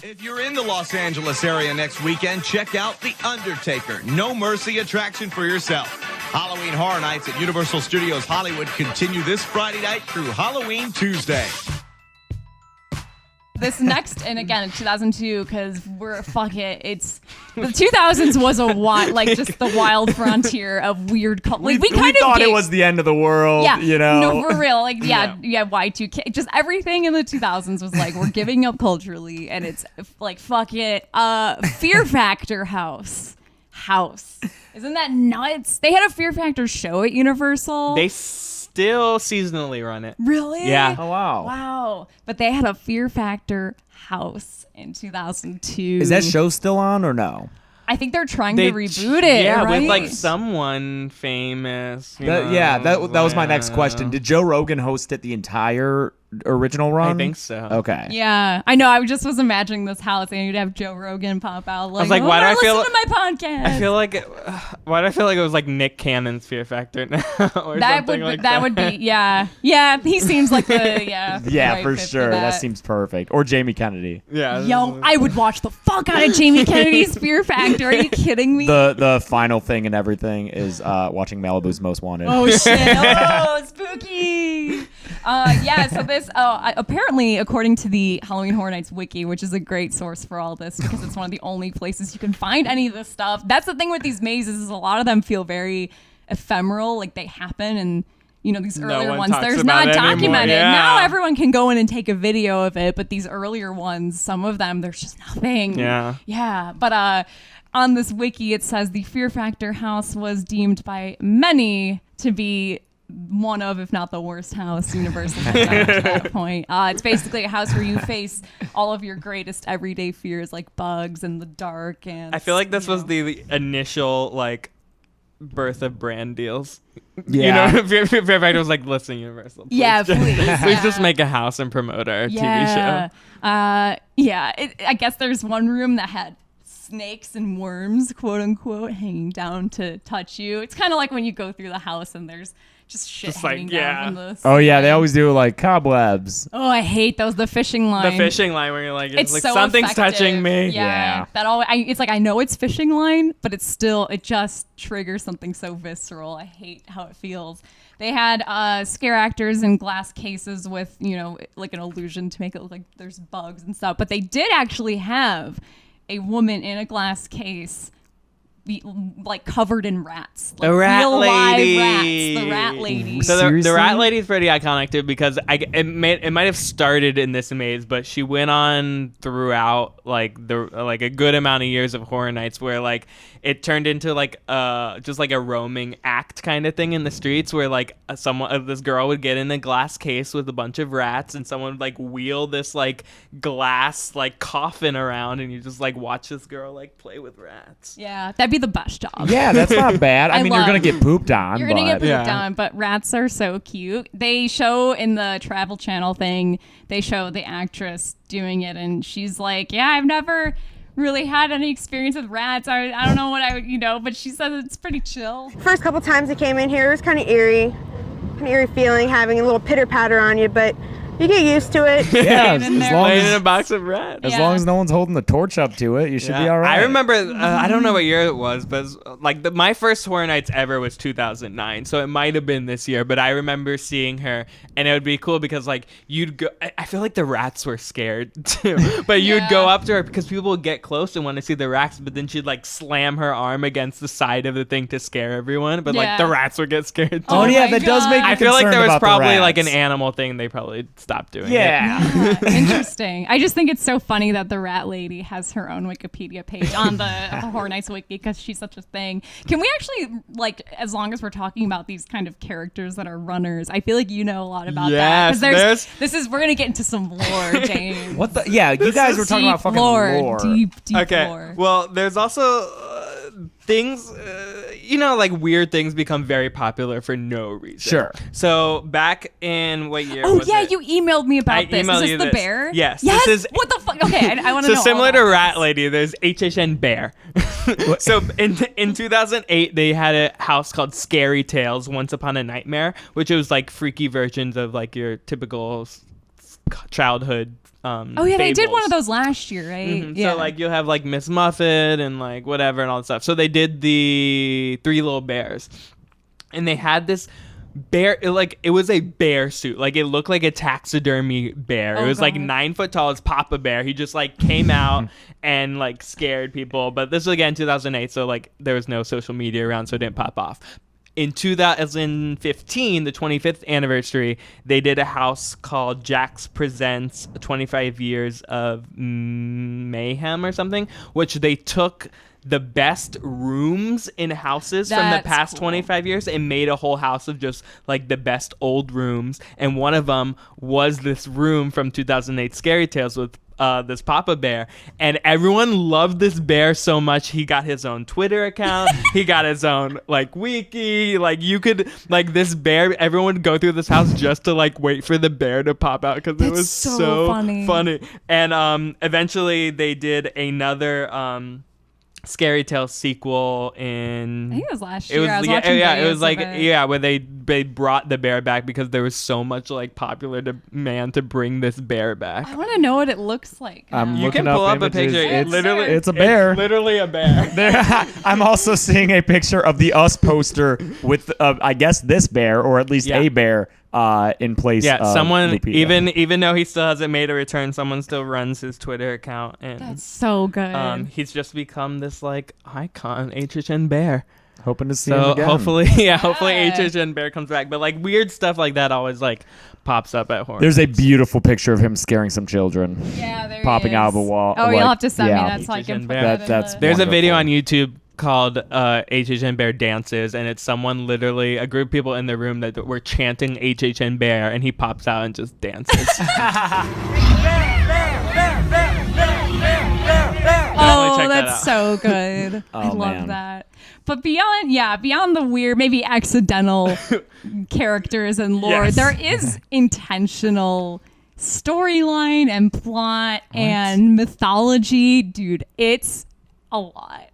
If you're in the Los Angeles area next weekend, check out The Undertaker No Mercy attraction for yourself. Halloween Horror Nights at Universal Studios Hollywood continue this Friday night through Halloween Tuesday. This next, and again, 2002, because it's the 2000s was just the wild frontier of weird culture. We thought it was the end of the world, No, for real. Y2K. Just everything in the 2000s was like, we're giving up culturally, and it's like, fuck it. Fear Factor House. Isn't that nuts? They had a Fear Factor show at Universal. They still seasonally run it. Really? Yeah. Oh, wow. Wow. But they had a Fear Factor house in 2002. Is that show still on or no? I think they're trying to reboot it. Yeah, right? with like someone famous. That was my next question. Did Joe Rogan host it the entire original run? I think so. Okay. Yeah, I know. I just was imagining this house, and you'd have Joe Rogan pop out. Like, I was like, why do I feel? Listen to my podcast. I feel like. Why do I feel like it was like Nick Cannon's Fear Factor now? Or that something would be yeah. He seems like the Yeah, right for fit sure. That that seems perfect. Or Jamie Kennedy. Yeah. Yo, I would watch the fuck out of Jamie Kennedy's Fear Factor. Are you kidding me? The final thing and everything is watching Malibu's Most Wanted. Oh shit! Oh, spooky. So this apparently, according to the Halloween Horror Nights Wiki, which is a great source for all this because it's one of the only places you can find any of this stuff. That's the thing with these mazes is a lot of them feel very ephemeral, like they happen and. These earlier one ones, talks there's about not it anymore, documented. yeah. Now everyone can go in and take a video of it, but these earlier ones, some of them, there's just nothing. Yeah. Yeah. But on this wiki, it says the Fear Factor house was deemed by many to be one of, if not the worst house Universal had done to that point. It's basically a house where you face all of your greatest everyday fears, like bugs and the dark. And I feel like this was the initial like birth of brand deals. Yeah. You know, Fear Factor was like, listen, Universal. Please Yeah, just, please. please just make a house and promote our TV show. I guess there's one room that had snakes and worms, quote unquote, hanging down to touch you. It's kind of like when you go through the house and there's just shit Just like, hanging down from the Oh yeah, they ceiling. always do like cobwebs. Oh, I hate those. The fishing line. The fishing line where you're like, it's like so something's effective. touching me. Yeah. That all. It's like I know it's fishing line, but it's still. It just triggers something so visceral. I hate how it feels. They had scare actors in glass cases with like an illusion to make it look like there's bugs and stuff. But they did actually have a woman in a glass case. Like covered in rats, like The rat real lady. live rats. The rat lady. So the Seriously? rat lady is pretty iconic too because it might have started in this maze, but she went on throughout like a good amount of years of Horror Nights where like it turned into like just like a roaming act kind of thing in the streets where like this girl would get in a glass case with a bunch of rats and someone would like wheel this like glass like coffin around and you just like watch this girl like play with rats. Yeah, that'd be the best job. Yeah, that's not bad. I mean, you're gonna love- get pooped on. You're gonna get but- pooped on, but rats are so cute. They show in the Travel Channel thing, they show the actress doing it, and she's like, "Yeah, I've never really had any experience with rats. I don't know what I would, but she says it's pretty chill." First couple times I came in here, it was kind of eerie feeling, having a little pitter patter on you, but you get used to it. Yeah, In there. long Playing in a as, box of rats. as Yeah. long as no one's holding the torch up to it, you should be all right. I remember, I don't know what year it was, but like my first Horror Nights ever was 2009, so it might have been this year. But I remember seeing her, and it would be cool because like you'd go. I feel like the rats were scared too, but you'd go up to her because people would get close and want to see the rats, but then she'd like slam her arm against the side of the thing to scare everyone. But like Yeah. the rats would get scared too. Oh, yeah, my that does make God. me I feel like concerned there was about the probably like an rats. animal thing. They probably stopped doing. it. Yeah. Interesting. I just think it's so funny that the rat lady has her own Wikipedia page on the Horror Nights wiki because she's such a thing. Can we actually, like, as long as we're talking about these kind of characters that are runners, I feel like you know a lot about that. Yes, Because we're gonna get into some lore, James. What the? Yeah, you guys were talking about fucking lore. Deep Okay. lore. Well, there's also things, like weird things become very popular for no reason. Sure. So back in what year Oh was yeah, it? you emailed me about I this. emailed Is this you the this. bear? Yes, Yes. this is- What the fuck? Okay, I want to So know. similar all to about Rat this. Lady, there's HHN Bear. So in 2008, they had a house called Scary Tales, Once Upon a Nightmare, which was like freaky versions of like your typical childhood. Oh yeah, they did fables. one of those last year, right? Mhm. Yeah. So like you'll have like Miss Muffet and like whatever and all that stuff. So they did the Three Little Bears, and they had this bear. It was a bear suit. Like it looked like a taxidermy bear. Oh, it was like God. 9 foot tall. It's Papa Bear. He just like came out and like scared people. But this was again 2008, so like there was no social media around, so it didn't pop off. In 2015, the 25th anniversary, they did a house called Jax Presents 25 Years of Mayhem or something, which they took the best rooms in houses from the That's past cool. 25 years and made a whole house of just like the best old rooms. And one of them was this room from 2008 Scary Tales with this Papa Bear, and everyone loved this bear so much. He got his own Twitter account. He got his own like wiki. Like you could like this bear. Everyone would go through this house just to like wait for the bear to pop out because it That's was so funny. And eventually they did another Scary Tales sequel in. I think it was last It year. was I was yeah, watching yeah. It videos was like of it. yeah, where they brought the bear back because there was so much like popular demand to bring this bear back. I want to know what it looks like. I'm now. You looking can pull up a images. picture. It's, Literally, it's a bear. It's literally a bear. There, I'm also seeing a picture of the Us poster with, I guess, this bear, or at least Yeah. a bear, in place. Yeah, of someone Lupita. even though he still hasn't made a return, someone still runs his Twitter account, and That's so good. he's just become this like icon, HHN Bear. Hoping to see him So again. hopefully HHN Bear comes back. But like weird stuff like that always like pops up at Horror There's a Nights. beautiful picture of him scaring some children. Yeah, there Popping he out is. of a wall. Oh, you'll have to send me that so I HHN can put Bear. that in That's the... There's a video on wonderful. YouTube called HHN Bear Dances, and it's someone literally, a group of people in the room that were chanting HHN Bear, and he pops out and just dances. Oh, check that that's out. so good. I Oh, love man. that. But beyond the weird, maybe accidental characters and lore, Yes. there is intentional storyline and plot and mythology. Dude, it's a lot.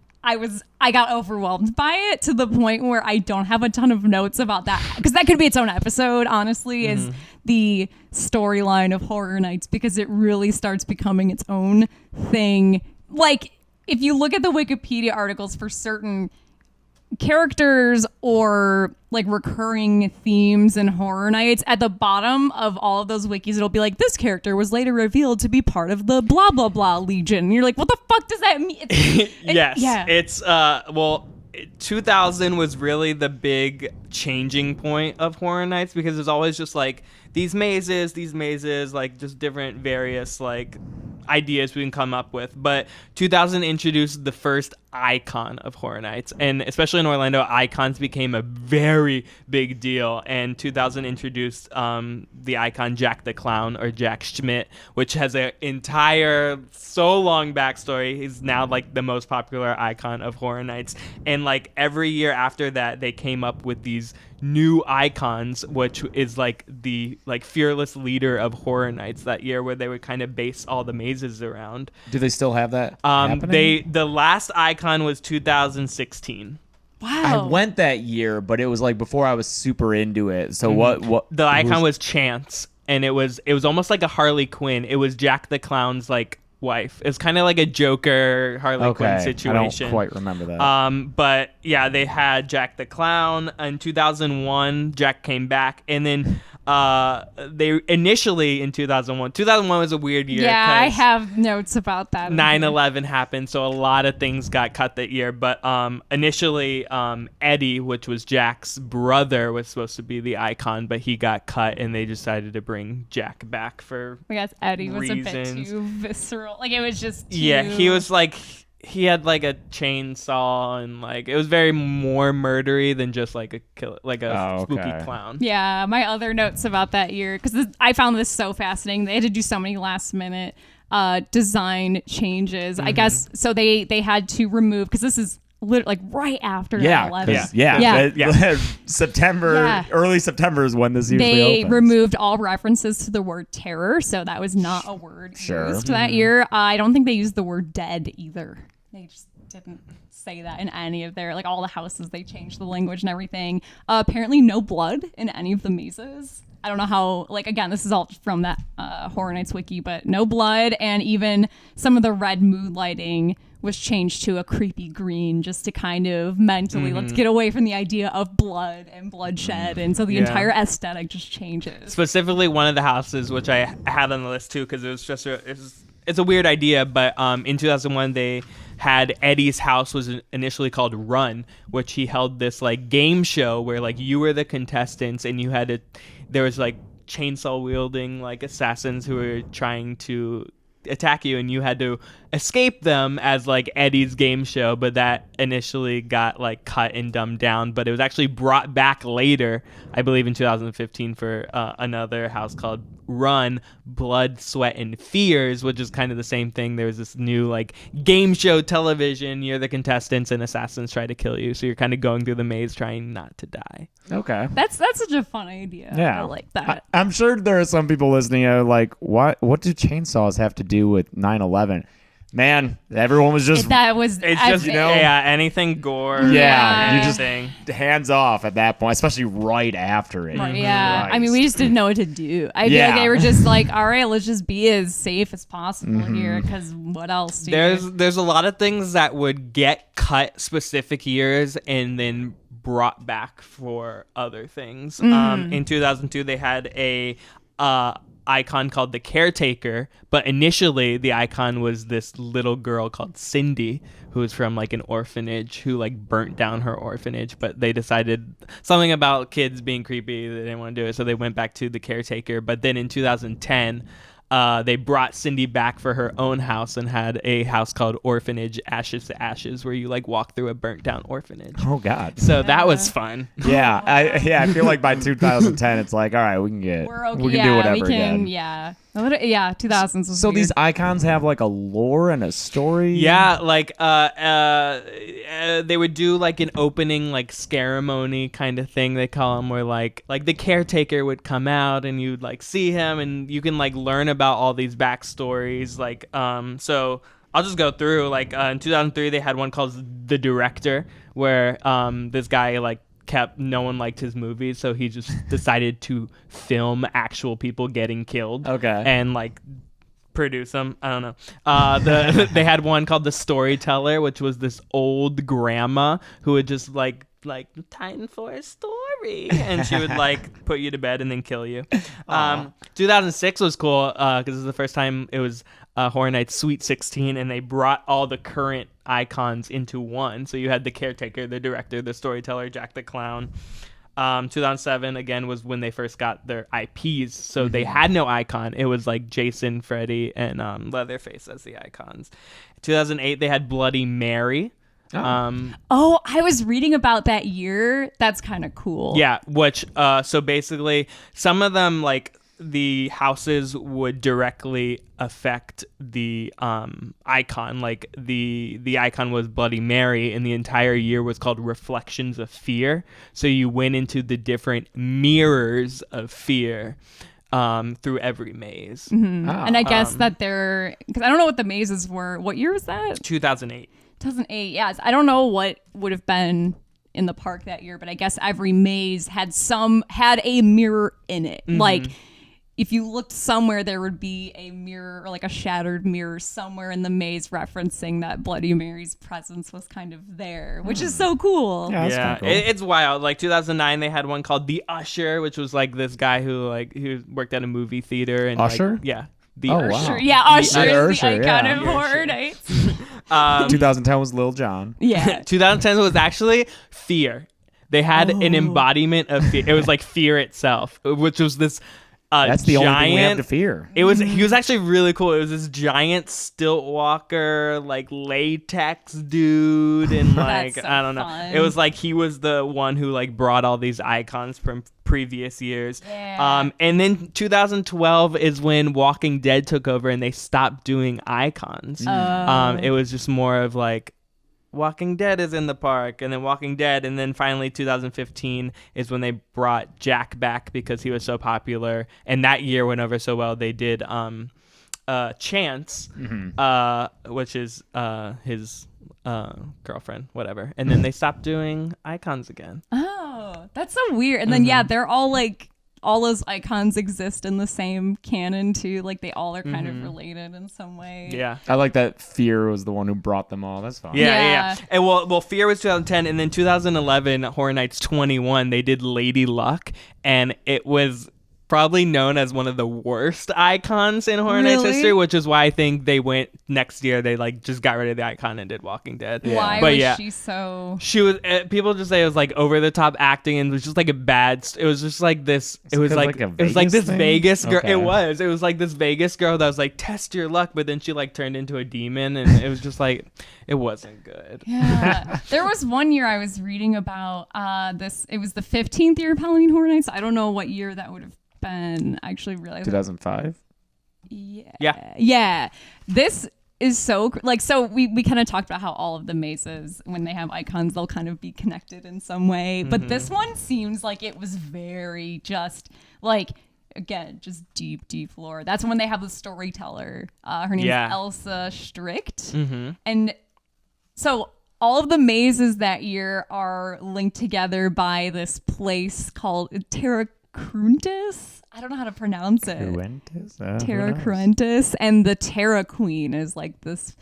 I got overwhelmed by it to the point where I don't have a ton of notes about that, because that could be its own episode, honestly, is the storyline of Horror Nights, because it really starts becoming its own thing. Like, if you look at the Wikipedia articles for certain characters or like recurring themes in Horror Nights, at the bottom of all of those wikis it'll be like, this character was later revealed to be part of the blah blah blah legion, and you're like, what the fuck does that mean? Yes. Yeah. It's 2000 was really the big changing point of Horror Nights, because there's always just like these mazes, like just different various like ideas we can come up with. But 2000 introduced the first icon of Horror Nights, and especially in Orlando, icons became a very big deal. And 2000 introduced the icon Jack the Clown, or Jack Schmidt, which has an entire so long backstory. He's now like the most popular icon of Horror Nights, and like every year after that they came up with these new icons, which is like the like fearless leader of Horror Nights that year, where they would kind of base all the mazes around. Do they still have that happening? The last icon was 2016. Wow. I went that year, but it was like before I was super into it. So what The icon was Chance, and it was almost like a Harley Quinn. It was Jack the Clown's like wife. It's kind of like a Joker Harley Quinn situation. I don't quite remember that. But yeah, they had Jack the Clown in 2001. Jack came back, and then they initially in 2001 was a weird year. Yeah, I 'cause have notes about that. 9/11 happened, so a lot of things got cut that year. But initially, Eddie, which was Jack's brother, was supposed to be the icon, but he got cut, and they decided to bring Jack back for I guess Eddie was a bit reasons. too visceral. Like, it was just too... Yeah, he was like, he had like a chainsaw, and like it was very more murdery than just like a spooky clown. Yeah, my other notes about that year, because I found this so fascinating. They had to do so many last minute design changes. I guess so. They had to remove, because this is like right after 9/11. September, early September is when this usually They opens. removed all references to the word terror, so that was not a word used that year. I don't think they used the word dead either. They just didn't say that in any of their, like, all the houses. They changed the language and everything. Apparently no blood in any of the mazes. I don't know how, like, again, this is all from that Horror Nights wiki, but no blood, and even some of the red mood lighting was changed to a creepy green, just to kind of mentally, let's get away from the idea of blood and bloodshed, and so the entire aesthetic just changes. Specifically, one of the houses, which I had on the list too, because it was just it's a weird idea, but in 2001 they had Eddie's house was initially called Run, which he held this like game show where like you were the contestants, and you had to, there was like chainsaw wielding like assassins who were trying to attack you, and you had to escape them as like Eddie's game show. But that initially got like cut and dumbed down, but it was actually brought back later, I believe in 2015, for another house called Run, Blood, Sweat, and Fears, which is kind of the same thing. There was this new like game show television. You're the contestants, and assassins try to kill you, so you're kind of going through the maze trying not to die. Okay. That's such a fun idea. Yeah. I like that. I'm sure there are some people listening who are like, what do chainsaws have to do with 9/11? Man, everyone was just It's just, anything gore. you anything. just hands off at that point, especially right after it. Yeah, Christ. I mean, we just didn't know what to do. I feel like they were just like, all right, let's just be as safe as possible here, because what else do There's a lot of things that would get cut specific years and then brought back for other things. In 2002, they had a icon called the Caretaker, but initially the icon was this little girl called Cindy, who was from like an orphanage, who like burnt down her orphanage, but they decided something about kids being creepy, they didn't want to do it, so they went back to the Caretaker. But then in 2010 they brought Cindy back for her own house and had a house called Orphanage Ashes to Ashes, where you like walk through a burnt down orphanage. Oh God. So that was fun. Yeah, I feel like by 2010 it's like, all right, we can We're okay. we can do whatever again. Yeah. 2000s was So weird. these icons have like a lore and a story. Yeah, like they would do like an opening like ceremony kind of thing, they call them, where like the Caretaker would come out and you'd like see him and you can like learn about all these backstories. Like so I'll just go through. Like in 2003 they had one called The Director, where this guy like no one liked his movies, so he just decided to film actual people getting killed. Okay. And like produce them. I don't know. They had one called The Storyteller, which was this old grandma who would just like time for a story, and she would like put you to bed and then kill you. 2006 was cool because it was the first time it was Horror Nights Sweet 16, and they brought all the current icons into one. So you had the Caretaker, the Director, the Storyteller, Jack the Clown. 2007 again was when they first got their IPs, so they had no icon. It was like Jason, Freddy, and Leatherface as the icons. 2008 they had Bloody Mary. I was reading about that year. That's kind of cool. Yeah, which so basically some of them, like the houses would directly affect the icon. Like the icon was Bloody Mary, and the entire year was called Reflections of Fear. So you went into the different mirrors of fear through every maze. Mm-hmm. And I guess that they're, because I don't know what the mazes were. What year was that? 2008. 2008. Yes, I don't know what would have been in the park that year, but I guess every maze had a mirror in it. Mm-hmm. Like if you looked somewhere, there would be a mirror or like a shattered mirror somewhere in the maze referencing that Bloody Mary's presence was kind of there, which is so cool. Yeah, cool. It's wild. Like 2009, they had one called The Usher, which was like this guy who worked at a movie theater. And Usher? Like, yeah. The Usher. Wow. Yeah, Usher is Usher, the icon yeah. of Horror Nights. 2010 was Lil Jon. Yeah. 2010 was actually Fear. They had an embodiment of fear. It was like fear itself, which was this that's the giant, only thing we have to fear. It was. He was actually really cool. It was this giant stilt walker, like latex dude, and like so I don't know. fun. It was like he was the one who like brought all these icons from previous years. Yeah. And then 2012 is when Walking Dead took over, and they stopped doing icons. It was just more of like, Walking Dead is in the park, and then Walking Dead, and then finally 2015 is when they brought Jack back because he was so popular, and that year went over so well. They did Chance, which is his girlfriend, whatever, and then they stopped doing icons again. Oh, that's so weird. And then they're all like, all those icons exist in the same canon too. Like they all are kind of related in some way. Yeah. I like that Fear was the one who brought them all. That's fine. Yeah. And well, Fear was 2010, and then 2011, Horror Nights 21, they did Lady Luck, and it was probably known as one of the worst icons in Horror Nights history, which is why I think they went next year. They like just got rid of the icon and did Walking Dead. Yeah. Why was she so? She was. People just say it was like over the top acting, and it was just like a bad. It was just like this. It was like a it was like this thing? Vegas girl. Okay. It was like this Vegas girl that was like, test your luck, but then she like turned into a demon, and it was just like it wasn't good. Yeah. There was one year I was reading about this. It was the 15th year of Halloween Horror Nights. I don't know what year that would have been. I actually realized 2005. Yeah. This is so like, so we kind of talked about how all of the mazes, when they have icons, they'll kind of be connected in some way, but this one seems like it was very just like, again, just deep lore. That's when they have the storyteller. Her name is Elsa Strict. And so all of the mazes that year are linked together by this place called Terra-Cruntis. I don't know how to pronounce it. Terra Cruentus, and the Terra Queen is like this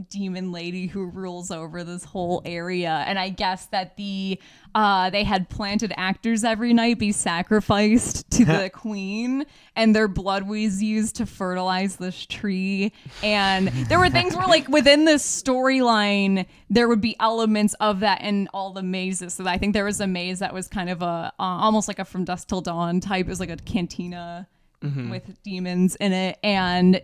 demon lady who rules over this whole area. And I guess that they had planted actors every night be sacrificed to the queen, and their blood was used to fertilize this tree. And there were things where, like, within this storyline, there would be elements of that in all the mazes. So I think there was a maze that was kind of a almost like a From Dusk Till Dawn type. It was like a cantina with demons in it, and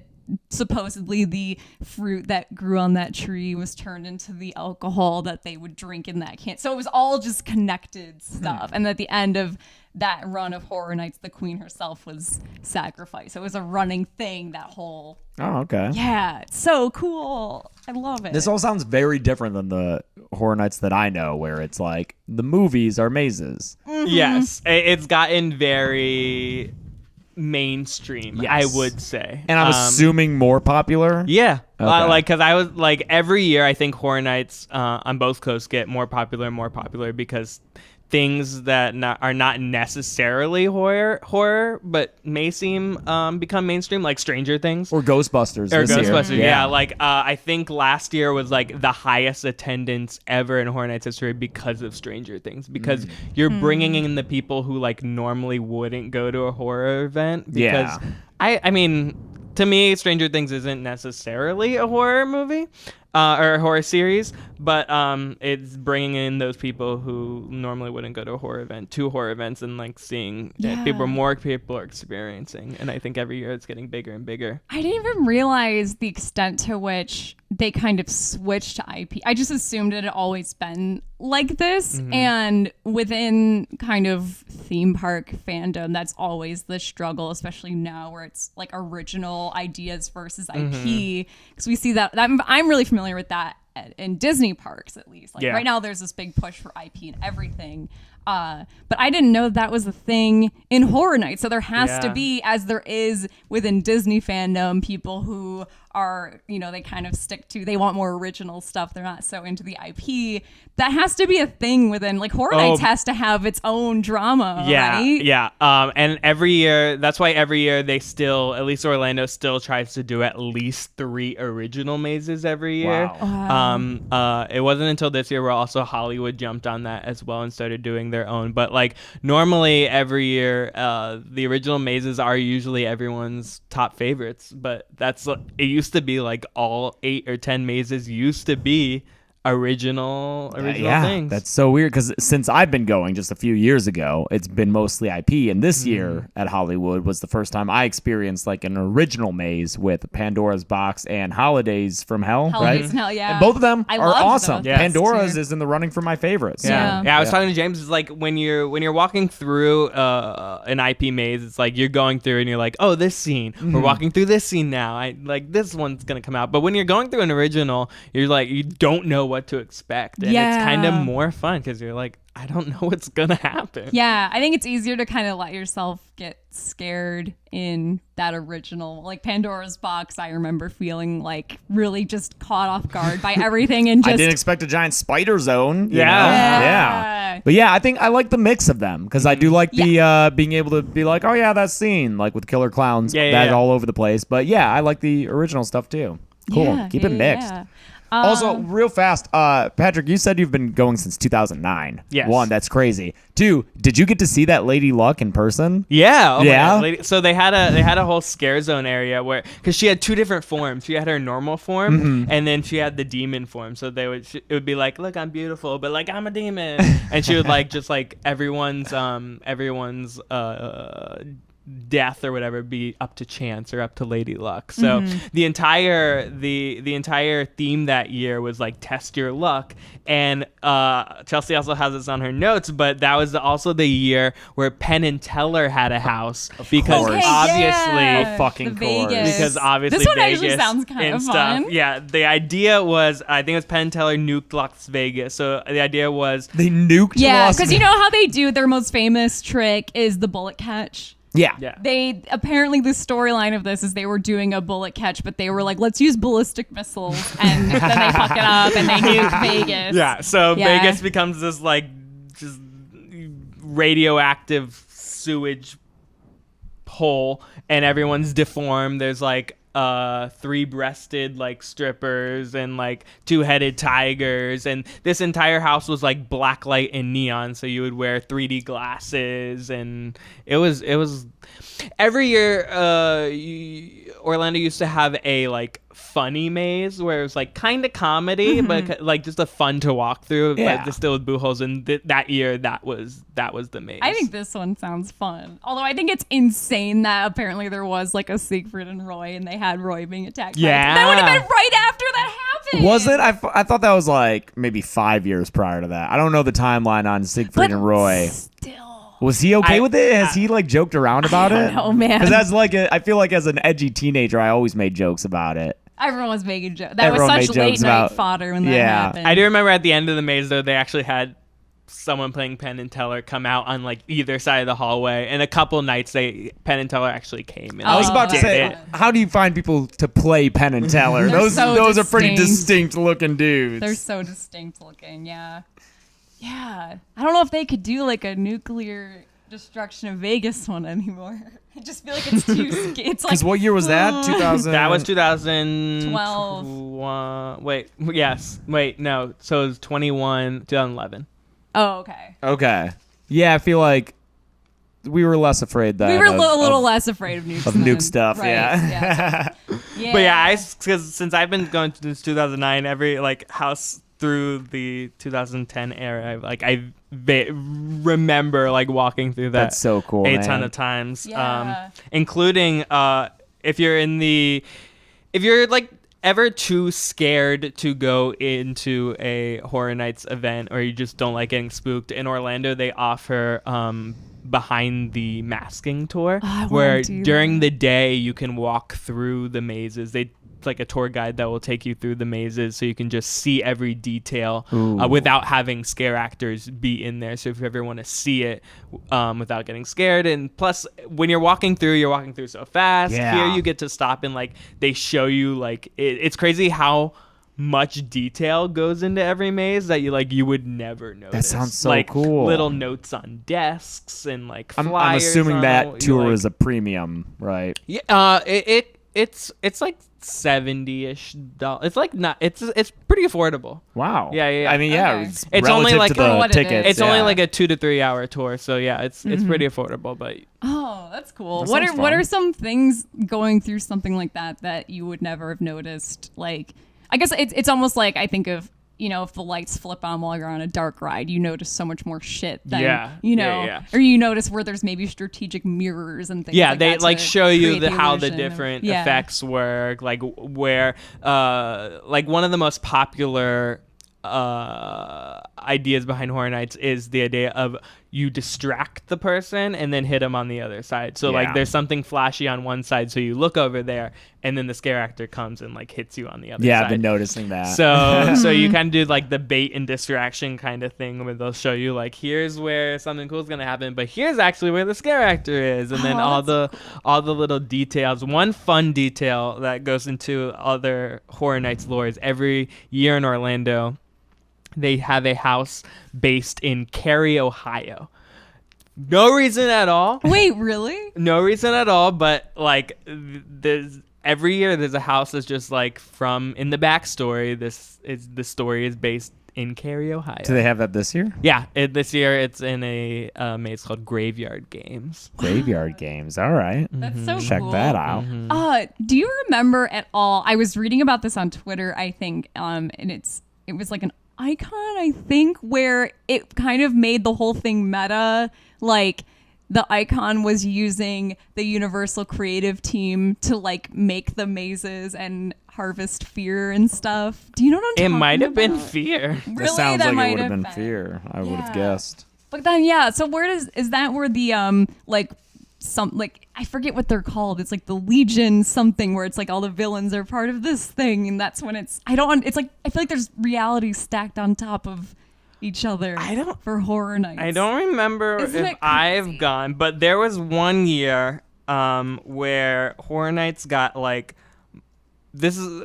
supposedly the fruit that grew on that tree was turned into the alcohol that they would drink in that can. So it was all just connected stuff. And at the end of that run of Horror Nights, the queen herself was sacrificed. So it was a running thing, that whole... Oh, okay. Yeah, it's so cool. I love it. This all sounds very different than the Horror Nights that I know, where it's like the movies are mazes. Yes, it's gotten very mainstream, Yes. I would say. And I'm assuming more popular? Yeah. Okay. Because I was like, every year I think Horror Nights on both coasts get more popular and more popular because things that are not necessarily horror, but may seem become mainstream, like Stranger Things. Or Ghostbusters. Or this year. Ghostbusters, yeah. Like, I think last year was like the highest attendance ever in Horror Nights history because of Stranger Things. Because you're bringing in the people who like normally wouldn't go to a horror event. Because I mean, to me, Stranger Things isn't necessarily a horror movie. Or a horror series, but it's bringing in those people who normally wouldn't go to a horror event to horror events and like seeing that more people are experiencing. And I think every year it's getting bigger and bigger. I didn't even realize the extent to which they kind of switched to IP. I just assumed it had always been like this. And within kind of theme park fandom, that's always the struggle, especially now where it's like original ideas versus IP. Because we see that I'm really familiar with that in Disney parks, at least. Like right now there's this big push for IP and everything. But I didn't know that was a thing in Horror Nights. So there has to be, as there is within Disney fandom, people who are, you know, they kind of they want more original stuff. They're not so into the IP. That has to be a thing within, like, Horror Nights has to have its own drama, right? Yeah. And every year, that's why every year they still, at least Orlando still tries to do at least 3 original mazes every year. Wow. It wasn't until this year where also Hollywood jumped on that as well and started doing their own. But like normally every year, the original mazes are usually everyone's top favorites. But it used to be like all 8 or 10 mazes used to be original things. That's so weird because since I've been going just a few years ago, it's been mostly IP. And this year at Hollywood was the first time I experienced like an original maze with Pandora's Box and Holidays from Hell. Holidays right? from Hell, yeah. And both of them I are loved awesome. those. Yes. Pandora's is in the running for my favorites. Yeah. I was talking to James. It's like when you're walking through an IP maze, it's like you're going through and you're like, oh, this scene. We're walking through this scene now. I like this one's gonna come out. But when you're going through an original, you're like you don't know what to expect, and it's kind of more fun because you're like, I don't know what's gonna happen. Yeah, I think it's easier to kind of let yourself get scared in that original. Like Pandora's Box, I remember feeling like really just caught off guard by everything and just... I didn't expect a giant spider zone. You know? Yeah. But yeah, I think I like the mix of them because I do like the being able to be like, oh yeah, that scene, like with Killer Clowns, all over the place. But yeah, I like the original stuff too. Cool. Keep it mixed. Yeah. Also, real fast, Patrick, you said you've been going since 2009. Yes. 1, that's crazy. 2, did you get to see that Lady Luck in person? Yeah. Oh yeah. My God. So they had a whole scare zone area where, because she had 2 different forms. She had her normal form, and then she had the demon form. So it would be like, look, I'm beautiful, but like I'm a demon, and she would like just like everyone's death or whatever be up to chance or up to Lady Luck. So the entire theme that year was like test your luck, and Chelsea also has this on her notes, but that was also the year where Penn and Teller had a house because fucking course. Because obviously this one Vegas actually sounds kind of stuff. fun. Yeah, the idea was, I think it was Penn and Teller nuked Las Vegas. So the idea was they nuked Las because you know how they do their most famous trick is the bullet catch. Yeah. They apparently the storyline of this is they were doing a bullet catch, but they were like, let's use ballistic missiles, and then they fuck it up and they nuke Vegas. Yeah. So Vegas becomes this like just radioactive sewage hole, and everyone's deformed. There's like three-breasted like strippers and like two-headed tigers, and this entire house was like black light and neon, so you would wear 3D glasses, and it was every year Orlando used to have a like funny maze where it was like kind of comedy but like just a fun to walk through, but just still with boo holes, and that year that was the maze. I think this one sounds fun, although I think it's insane that apparently there was like a Siegfried and Roy and they had Roy being attacked that would have been right after that happened. Was it? I thought that was like maybe 5 years prior to that. I don't know the timeline on Siegfried and Roy. Still, was he okay with it? Has he like joked around about it? Oh man, because that's like I feel like as an edgy teenager I always made jokes about it. Everyone was making jokes. That was such late night fodder when that happened. I do remember at the end of the maze though, they actually had someone playing Penn and Teller come out on like either side of the hallway, and a couple nights Penn and Teller actually came in. I was about to say, how do you find people to play Penn and Teller? those are pretty distinct looking dudes. They're so distinct looking. Yeah. I don't know if they could do like a nuclear destruction of Vegas one anymore. I just feel like it's too. It's like, because what year was that? 2000. That was 2012. Wait. No. So it was 2011. Oh, okay. Okay. Yeah, I feel like we were less afraid that we were a little less afraid of nukes. Of nuke stuff, right. yeah. But yeah, because since I've been going to this 2009, every like house through the 2010 era, I remember like walking through that. That's so cool, a ton of times, including if you're like ever too scared to go into a Horror Nights event, or you just don't like getting spooked, in Orlando they offer behind the masking tour, where during the day you can walk through the mazes. It's like a tour guide that will take you through the mazes, so you can just see every detail without having scare actors be in there. So if you ever want to see it without getting scared, and plus when you're walking through so fast. Here you get to stop and like they show you like it's crazy how much detail goes into every maze that you would never notice. That sounds so like, cool. Little notes on desks and like flyers. I'm assuming that tour is a premium, right? Yeah, it's like $70-ish. It's like not. It's pretty affordable. Wow. Yeah. I mean, okay. It's only like to the tickets. It's only like a 2 to 3 hour tour. So yeah, it's pretty affordable. But that's cool. That What are some things going through something like that you would never have noticed? Like, I guess it's almost like I think of. If the lights flip on while you're on a dark ride, you notice so much more shit than, or you notice where there's maybe strategic mirrors and things like that. Yeah, they like show you how the illusion different effects work, like where, like one of the most popular ideas behind Horror Nights is the idea of you distract the person and then hit them on the other side. So like there's something flashy on one side, so you look over there and then the scare actor comes and like hits you on the other side. Yeah, I've been noticing that. So you kind of do like the bait and distraction kind of thing where they'll show you like here's where something cool is going to happen, but here's actually where the scare actor is, and then all the little details. One fun detail that goes into other Horror Nights lore is every year in Orlando they have a house based in Cary, Ohio. No reason at all. Wait, really? No reason at all, but like every year there's a house that's just like in the backstory, the story is based in Cary, Ohio. Do they have that this year? Yeah, this year it's in a maze called Graveyard Games. Graveyard Games, all right. That's so cool. Check that out. Do you remember at all, I was reading about this on Twitter, I think, and it was like an icon, I think, where it kind of made the whole thing meta. Like the icon was using the Universal creative team to like make the mazes and harvest fear and stuff. Do you know what I'm talking about? It might have been fear. Really? That sounds like it would have been been fear. I would have guessed. But then so is that where the I forget what they're called. It's like the Legion something where it's like all the villains are part of this thing, and that's when it's like I feel like there's reality stacked on top of each other. For Horror Nights. I don't remember if I've gone, but there was one year where Horror Nights got like this is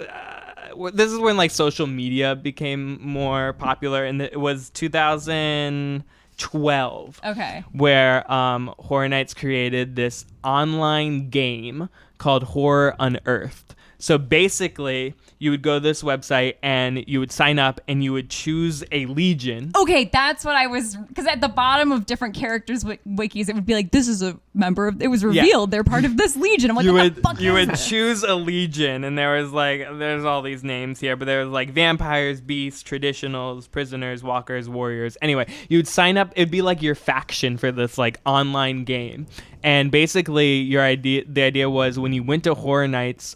when like social media became more popular, and it was 2012. Okay. Where Horror Nights created this online game called Horror Unearthed, So basically, you would go to this website and you would sign up and you would choose a legion. Okay, that's what I was, because at the bottom of different characters wikis, it would be like, this is a member of, it was revealed, they're part of this legion. I'm like, what the fuck you is would this? choose a legion, and there's all these names here, but there was like vampires, beasts, traditionals, prisoners, walkers, warriors. Anyway, you would sign up. It'd be like your faction for this like online game. And basically, the idea was when you went to Horror Nights,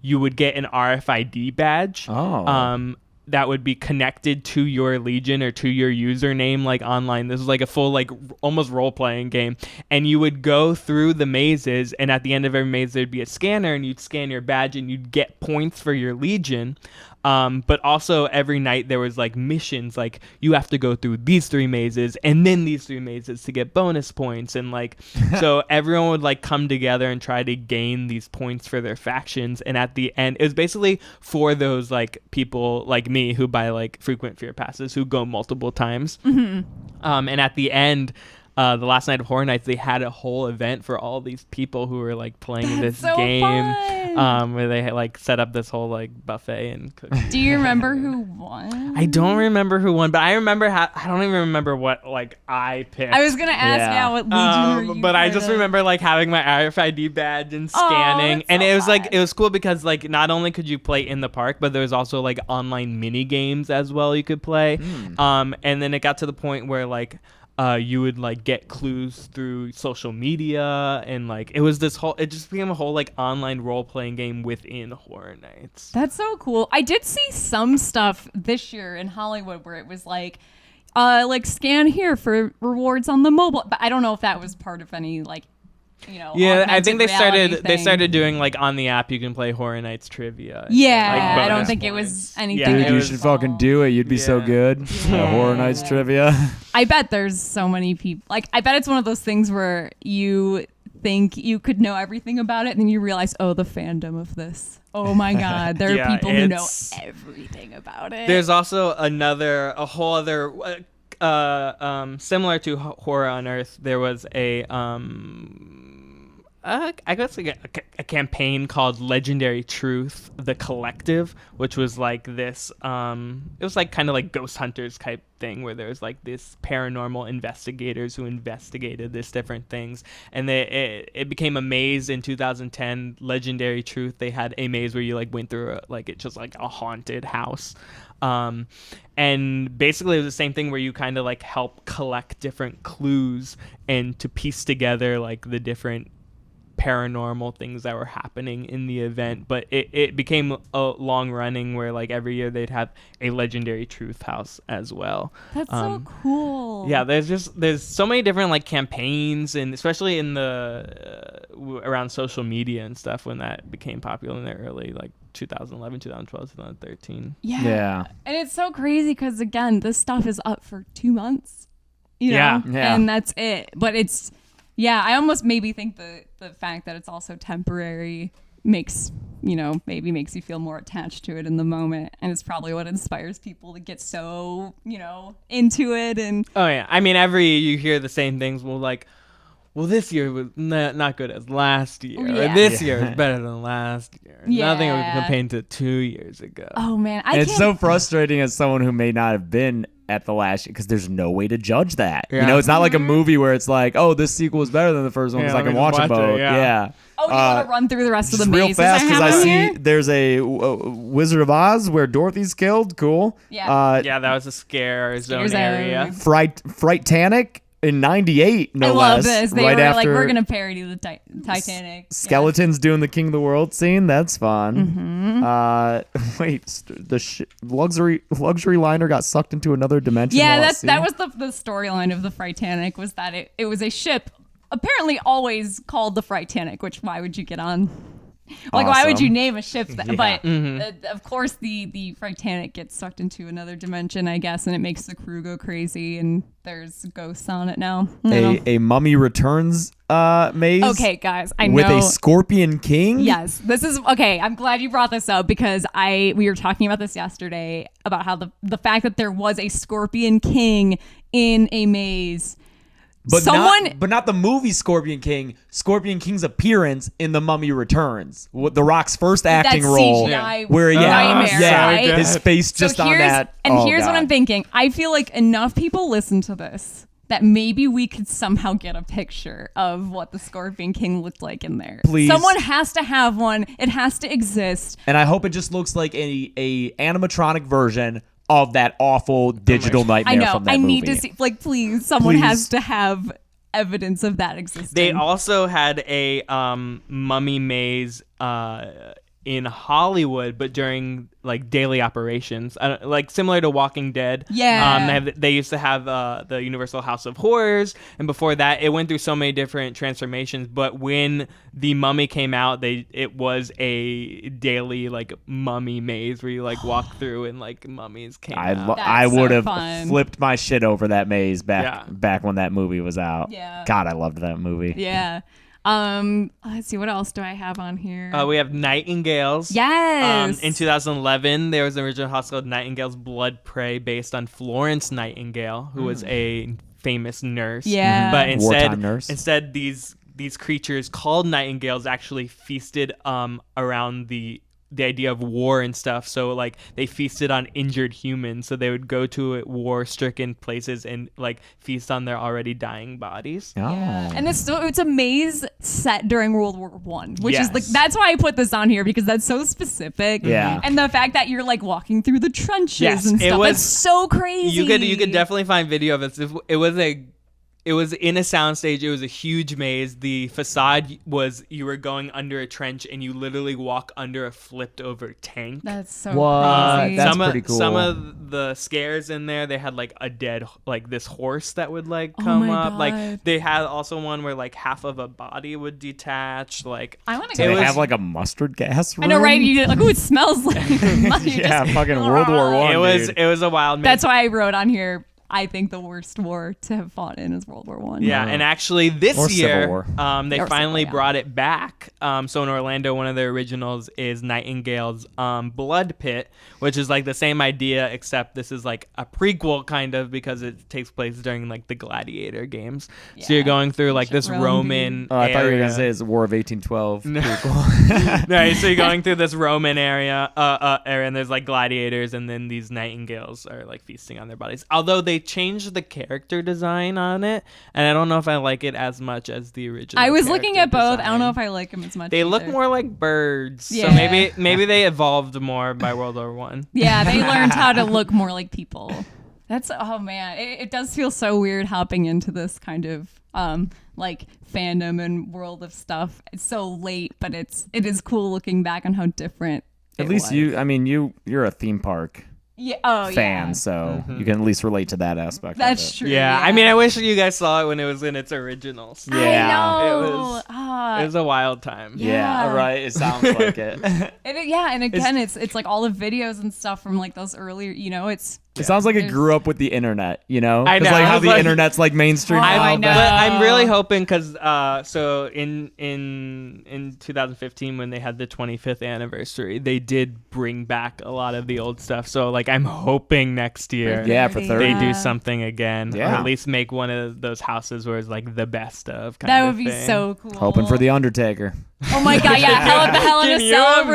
you would get an RFID badge. That would be connected to your legion or to your username, like online. This was like a full, like almost role-playing game. And you would go through the mazes, and at the end of every maze, there'd be a scanner, and you'd scan your badge, and you'd get points for your legion. But also every night there was like missions, like you have to go through these 3 mazes and then these 3 mazes to get bonus points. And like, so everyone would like come together and try to gain these points for their factions. And at the end, it was basically for those like people like me who buy like frequent fear passes who go multiple times. And at the end, the last night of Horror Nights, they had a whole event for all these people who were like playing this game, where they had like set up this whole like buffet and cooking. Do you remember who won? I don't remember who won, but I remember I don't even remember what like I picked. I was gonna ask what legion were you but I part just of? remember like having my RFID badge and scanning, and so it was fun. like it was cool because like not only could you play in the park, but there was also like online mini games as well you could play. And then it got to the point where like you would like get clues through social media, and like it just became a whole like online role-playing game within Horror Nights. That's so cool. I did see some stuff this year in Hollywood where it was like scan here for rewards on the mobile, but I don't know if that was part of any like, you know, I think they thing. started doing like on the app you can play Horror Nights trivia. Yeah, like, I don't bonus think it points. was anything. Dude, you should fucking do it. You'd be so good. Horror Nights trivia. I bet there's so many people. Like, I bet it's one of those things where you think you could know everything about it, and then you realize, oh, the fandom of this. Oh my God, there are people who know everything about it. There's also a whole other. Similar to Horror on Earth, there was I guess like a campaign called Legendary Truth, The Collective, which was like this, it was like kind of like Ghost Hunters type thing where there was like this paranormal investigators who investigated this different things. And it became a maze in 2010, Legendary Truth. They had a maze where you like went through it's just like a haunted house. And basically it was the same thing where you kind of like help collect different clues and to piece together like the different paranormal things that were happening in the event. But it became a long running where like every year they'd have a Legendary Truth house as well. That's so cool. Yeah, there's so many different like campaigns, and especially in the around social media and stuff when that became popular in the early like 2011, 2012, 2013. Yeah. And it's so crazy because again, this stuff is up for 2 months. You know? Yeah. And that's it. But it's I almost maybe think the fact that it's also temporary makes you feel more attached to it in the moment, and it's probably what inspires people to get so into it. And oh yeah, I mean every year you hear the same things. Well, this year was not good as last year, or this year is better than last year. Nothing was compared to 2 years ago. Oh man, it's so frustrating as someone who may not have been at the last year because there's no way to judge that. Yeah. You know, it's not like a movie where it's like, oh, this sequel is better than the first one because I can watch them both. Yeah. Oh, you want to run through the rest of the real mazes fast because I see here? there's a Wizard of Oz where Dorothy's killed. Cool. Yeah. That was a scare zone area. Fright-tanic in 98, no I less. love this. They right were after like, we're going to parody the Titanic. Skeletons doing the King of the World scene. That's fun. Mm-hmm. Wait, the luxury liner got sucked into another dimension. Yeah, that was the storyline of the Titanic, was that it was a ship apparently always called the Titanic, which why would you get on? Like, why would you name a ship that? But of course, the Titanic gets sucked into another dimension, I guess, and it makes the crew go crazy, and there's ghosts on it now. A Mummy Returns maze. Okay, guys, I know. With a Scorpion King? Yes, this is okay. I'm glad you brought this up because we were talking about this yesterday about how the fact that there was a Scorpion King in a maze But Someone- not the movie Scorpion King. Scorpion King's appearance in The Mummy Returns, The Rock's first acting That role, CGI where nightmare, right? his face just on that. Here's what I'm thinking. I feel like enough people listen to this that maybe we could somehow get a picture of what the Scorpion King looked like in there. Please. Someone has to have one. It has to exist. And I hope it just looks like a animatronic version of that awful digital nightmare I know. from that I movie. need to see. Like, please, someone Please. has to have evidence of that existing. They also had a mummy maze in Hollywood, but during like daily operations, like similar to Walking Dead. Yeah. They used to have the Universal House of Horrors, and before that, it went through so many different transformations. But when the Mummy came out, it was a daily like mummy maze where you like walk through and like mummies came out. I would have fun. flipped my shit over that maze back when that movie was out. Yeah. God, I loved that movie. Yeah. Let's see, what else do I have on here? We have Nightingales. Yes. In 2011, there was an original house called Nightingale's Blood Prey based on Florence Nightingale, who was a famous nurse. Yeah. But Wartime nurse. instead these creatures called nightingales actually feasted around the idea of war and stuff. So like they feasted on injured humans. So they would go to war-stricken places and like feast on their already dying bodies. Oh. Yeah. And it's a maze set during World War One, which is like, Yes. that's why I put this on here, because that's so specific. Yeah. And the fact that you're like walking through the trenches Yes, and it stuff, was- it's so crazy. You could definitely find video of it. It was in a soundstage. It was a huge maze. The facade was you were going under a trench and you literally walk under a flipped over tank. That's so What? crazy. That's some pretty cool. Some of the scares in there, they had like a dead, like this horse that would like Oh come my up. God. Like they had also one where like half of a body would detach. Like I want to Do go. they was- have like a mustard gas room? I know, right? You get like, oh, it smells like. Yeah, fucking World War One. it was a wild. That's why I wrote on here, I think the worst war to have fought in is World War One. Yeah, and actually this Or Civil year, War. they Or finally Civil, yeah. brought it back. So in Orlando, one of the originals is Nightingale's Blood Pit, which is like the same idea, except this is like a prequel kind of, because it takes place during like the Gladiator games. So you're Yeah. going through like this Rome, Roman Oh, I thought you were area. gonna say it's War of 1812. Right, so you're going through this Roman area, and there's like gladiators, and then these nightingales are like feasting on their bodies. Although they changed the character design on it, and I don't know if I like it as much as the original. I was looking at character both. I don't know if design. I like them as much. They look either. more like birds. Yeah. So maybe they evolved more by World War One. Yeah, they learned how to look more like people. That's, oh man, it does feel so weird hopping into this kind of like fandom and world of stuff. It's so late, but it is cool looking back on how different. At it least was. you're a theme park fan, yeah. so you can at least relate to that aspect. That's of it. true. Yeah, I mean, I wish you guys saw it when it was in its originals. Yeah. I know. It was- It was a wild time. Yeah, Yeah. right. It sounds like it. And again, it's like all the videos and stuff from like those earlier. It sounds like it grew up with the internet. I know, It's like I how was the like- internet's like mainstream. I now, know. but- But I'm really hoping because so in 2015 when they had the 25th anniversary, they did bring back a lot of the old stuff. So like I'm hoping next year, Yeah, for 30. they do something again, or Yeah. at least make one of those houses where it's like the best of. Kind That of would be thing. so cool. Hoping for the Undertaker. Oh my god, yeah, Hell in Can a you Cell room.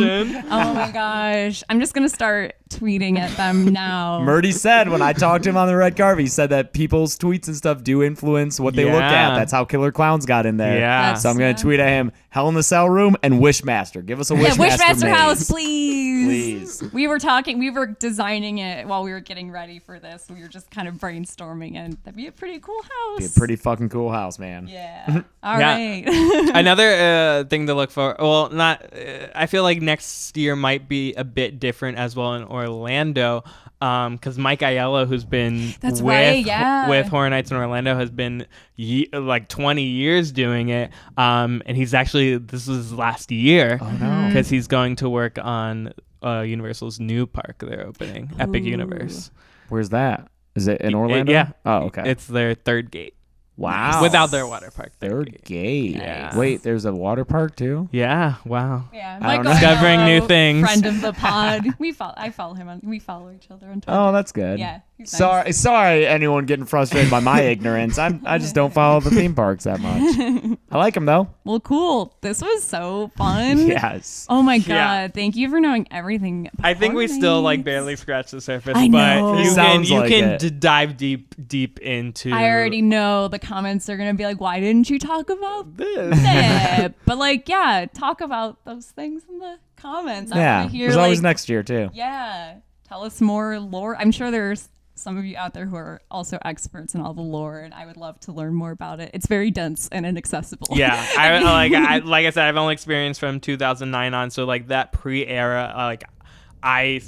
imagine? Oh my gosh, I'm just gonna start tweeting at them now. Murdy said when I talked to him on the red carpet, he said that people's tweets and stuff do influence what they look at. Yeah. That's how Killer Clowns got in there. Yeah. So I'm gonna tweet at him, Hell in the Cell room and Wishmaster. Give us a Wishmaster. Wishmaster maze. House, please. Please. We were designing it while we were getting ready for this. We were just kind of brainstorming, and that'd be a pretty cool house. Be a pretty fucking cool house, man. Yeah. All Yeah. right. Another thing to look for. Well, not. I feel like next year might be a bit different as well in Orlando, because Mike Aiello, who's been That's right, yeah. with Horror Nights in Orlando, has been like 20 years doing it. And he's actually this was his last year. Oh no. Because he's going to work on Universal's new park they're opening, Epic Universe. Where's that? Is it in Orlando? Yeah. Oh, okay. It's their third gate. wow. Without their water park. Third gate. Yeah. Wait, there's a water park too? Yeah. Wow. Yeah, I don't know. Discovering new Aiello, things. Friend of the pod. I follow him we follow each other on Twitter. Oh, that's good. Yeah, Sorry, anyone getting frustrated by my ignorance. I just don't follow the theme parks that much. I like them though. Well, cool. This was so fun. Yes. Oh my God. Yeah. Thank you for knowing everything. I think we about still like Nights. barely scratched the surface, I know. but It you sounds like can it. dive deep into. I already know the comments are gonna be like, "Why didn't you talk about this?" But like, yeah, talk about those things in the comments. I Yeah. wanna hear, There's always like, next year too. Yeah, tell us more lore. I'm sure there's some of you out there who are also experts in all the lore, and I would love to learn more about it. It's very dense and inaccessible. Yeah, like I said, I've only experienced from 2009 on, so like that pre-era, like I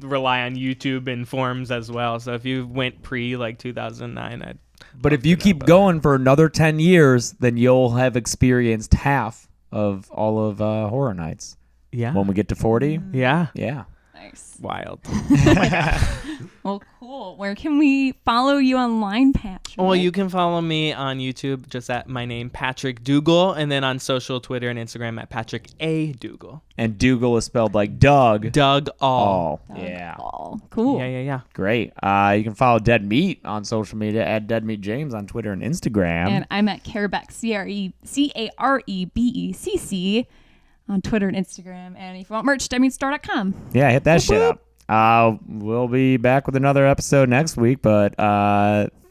rely on YouTube and forums as well. So if you went pre like 2009, But if you keep going for another 10 years, then you'll have experienced half of all of Horror Nights. yeah, When we get to 40, yeah, yeah. Nice. wild. Well, cool. Where can we follow you online, Patrick? Well, you can follow me on YouTube just at my name, Patrick Dougall, and then on social, Twitter and Instagram at Patrick A. Dougall. And Dougal is spelled like Doug. Doug All. Oh, yeah. Oh, cool. Yeah. Great. You can follow Dead Meat on social media at Dead Meat James on Twitter and Instagram. And I'm at Carebeck, CareBecc on Twitter and Instagram. And if you want merch, deadmeatstore.com. Yeah, hit that shit up. We'll be back with another episode next week, but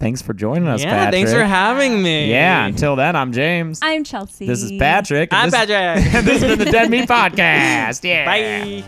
thanks for joining us, Yeah, Patrick. thanks for having me. Yeah, until then, I'm James. I'm Chelsea. This is Patrick. I'm Patrick. This has been the Dead Meat Podcast. Yeah. Bye.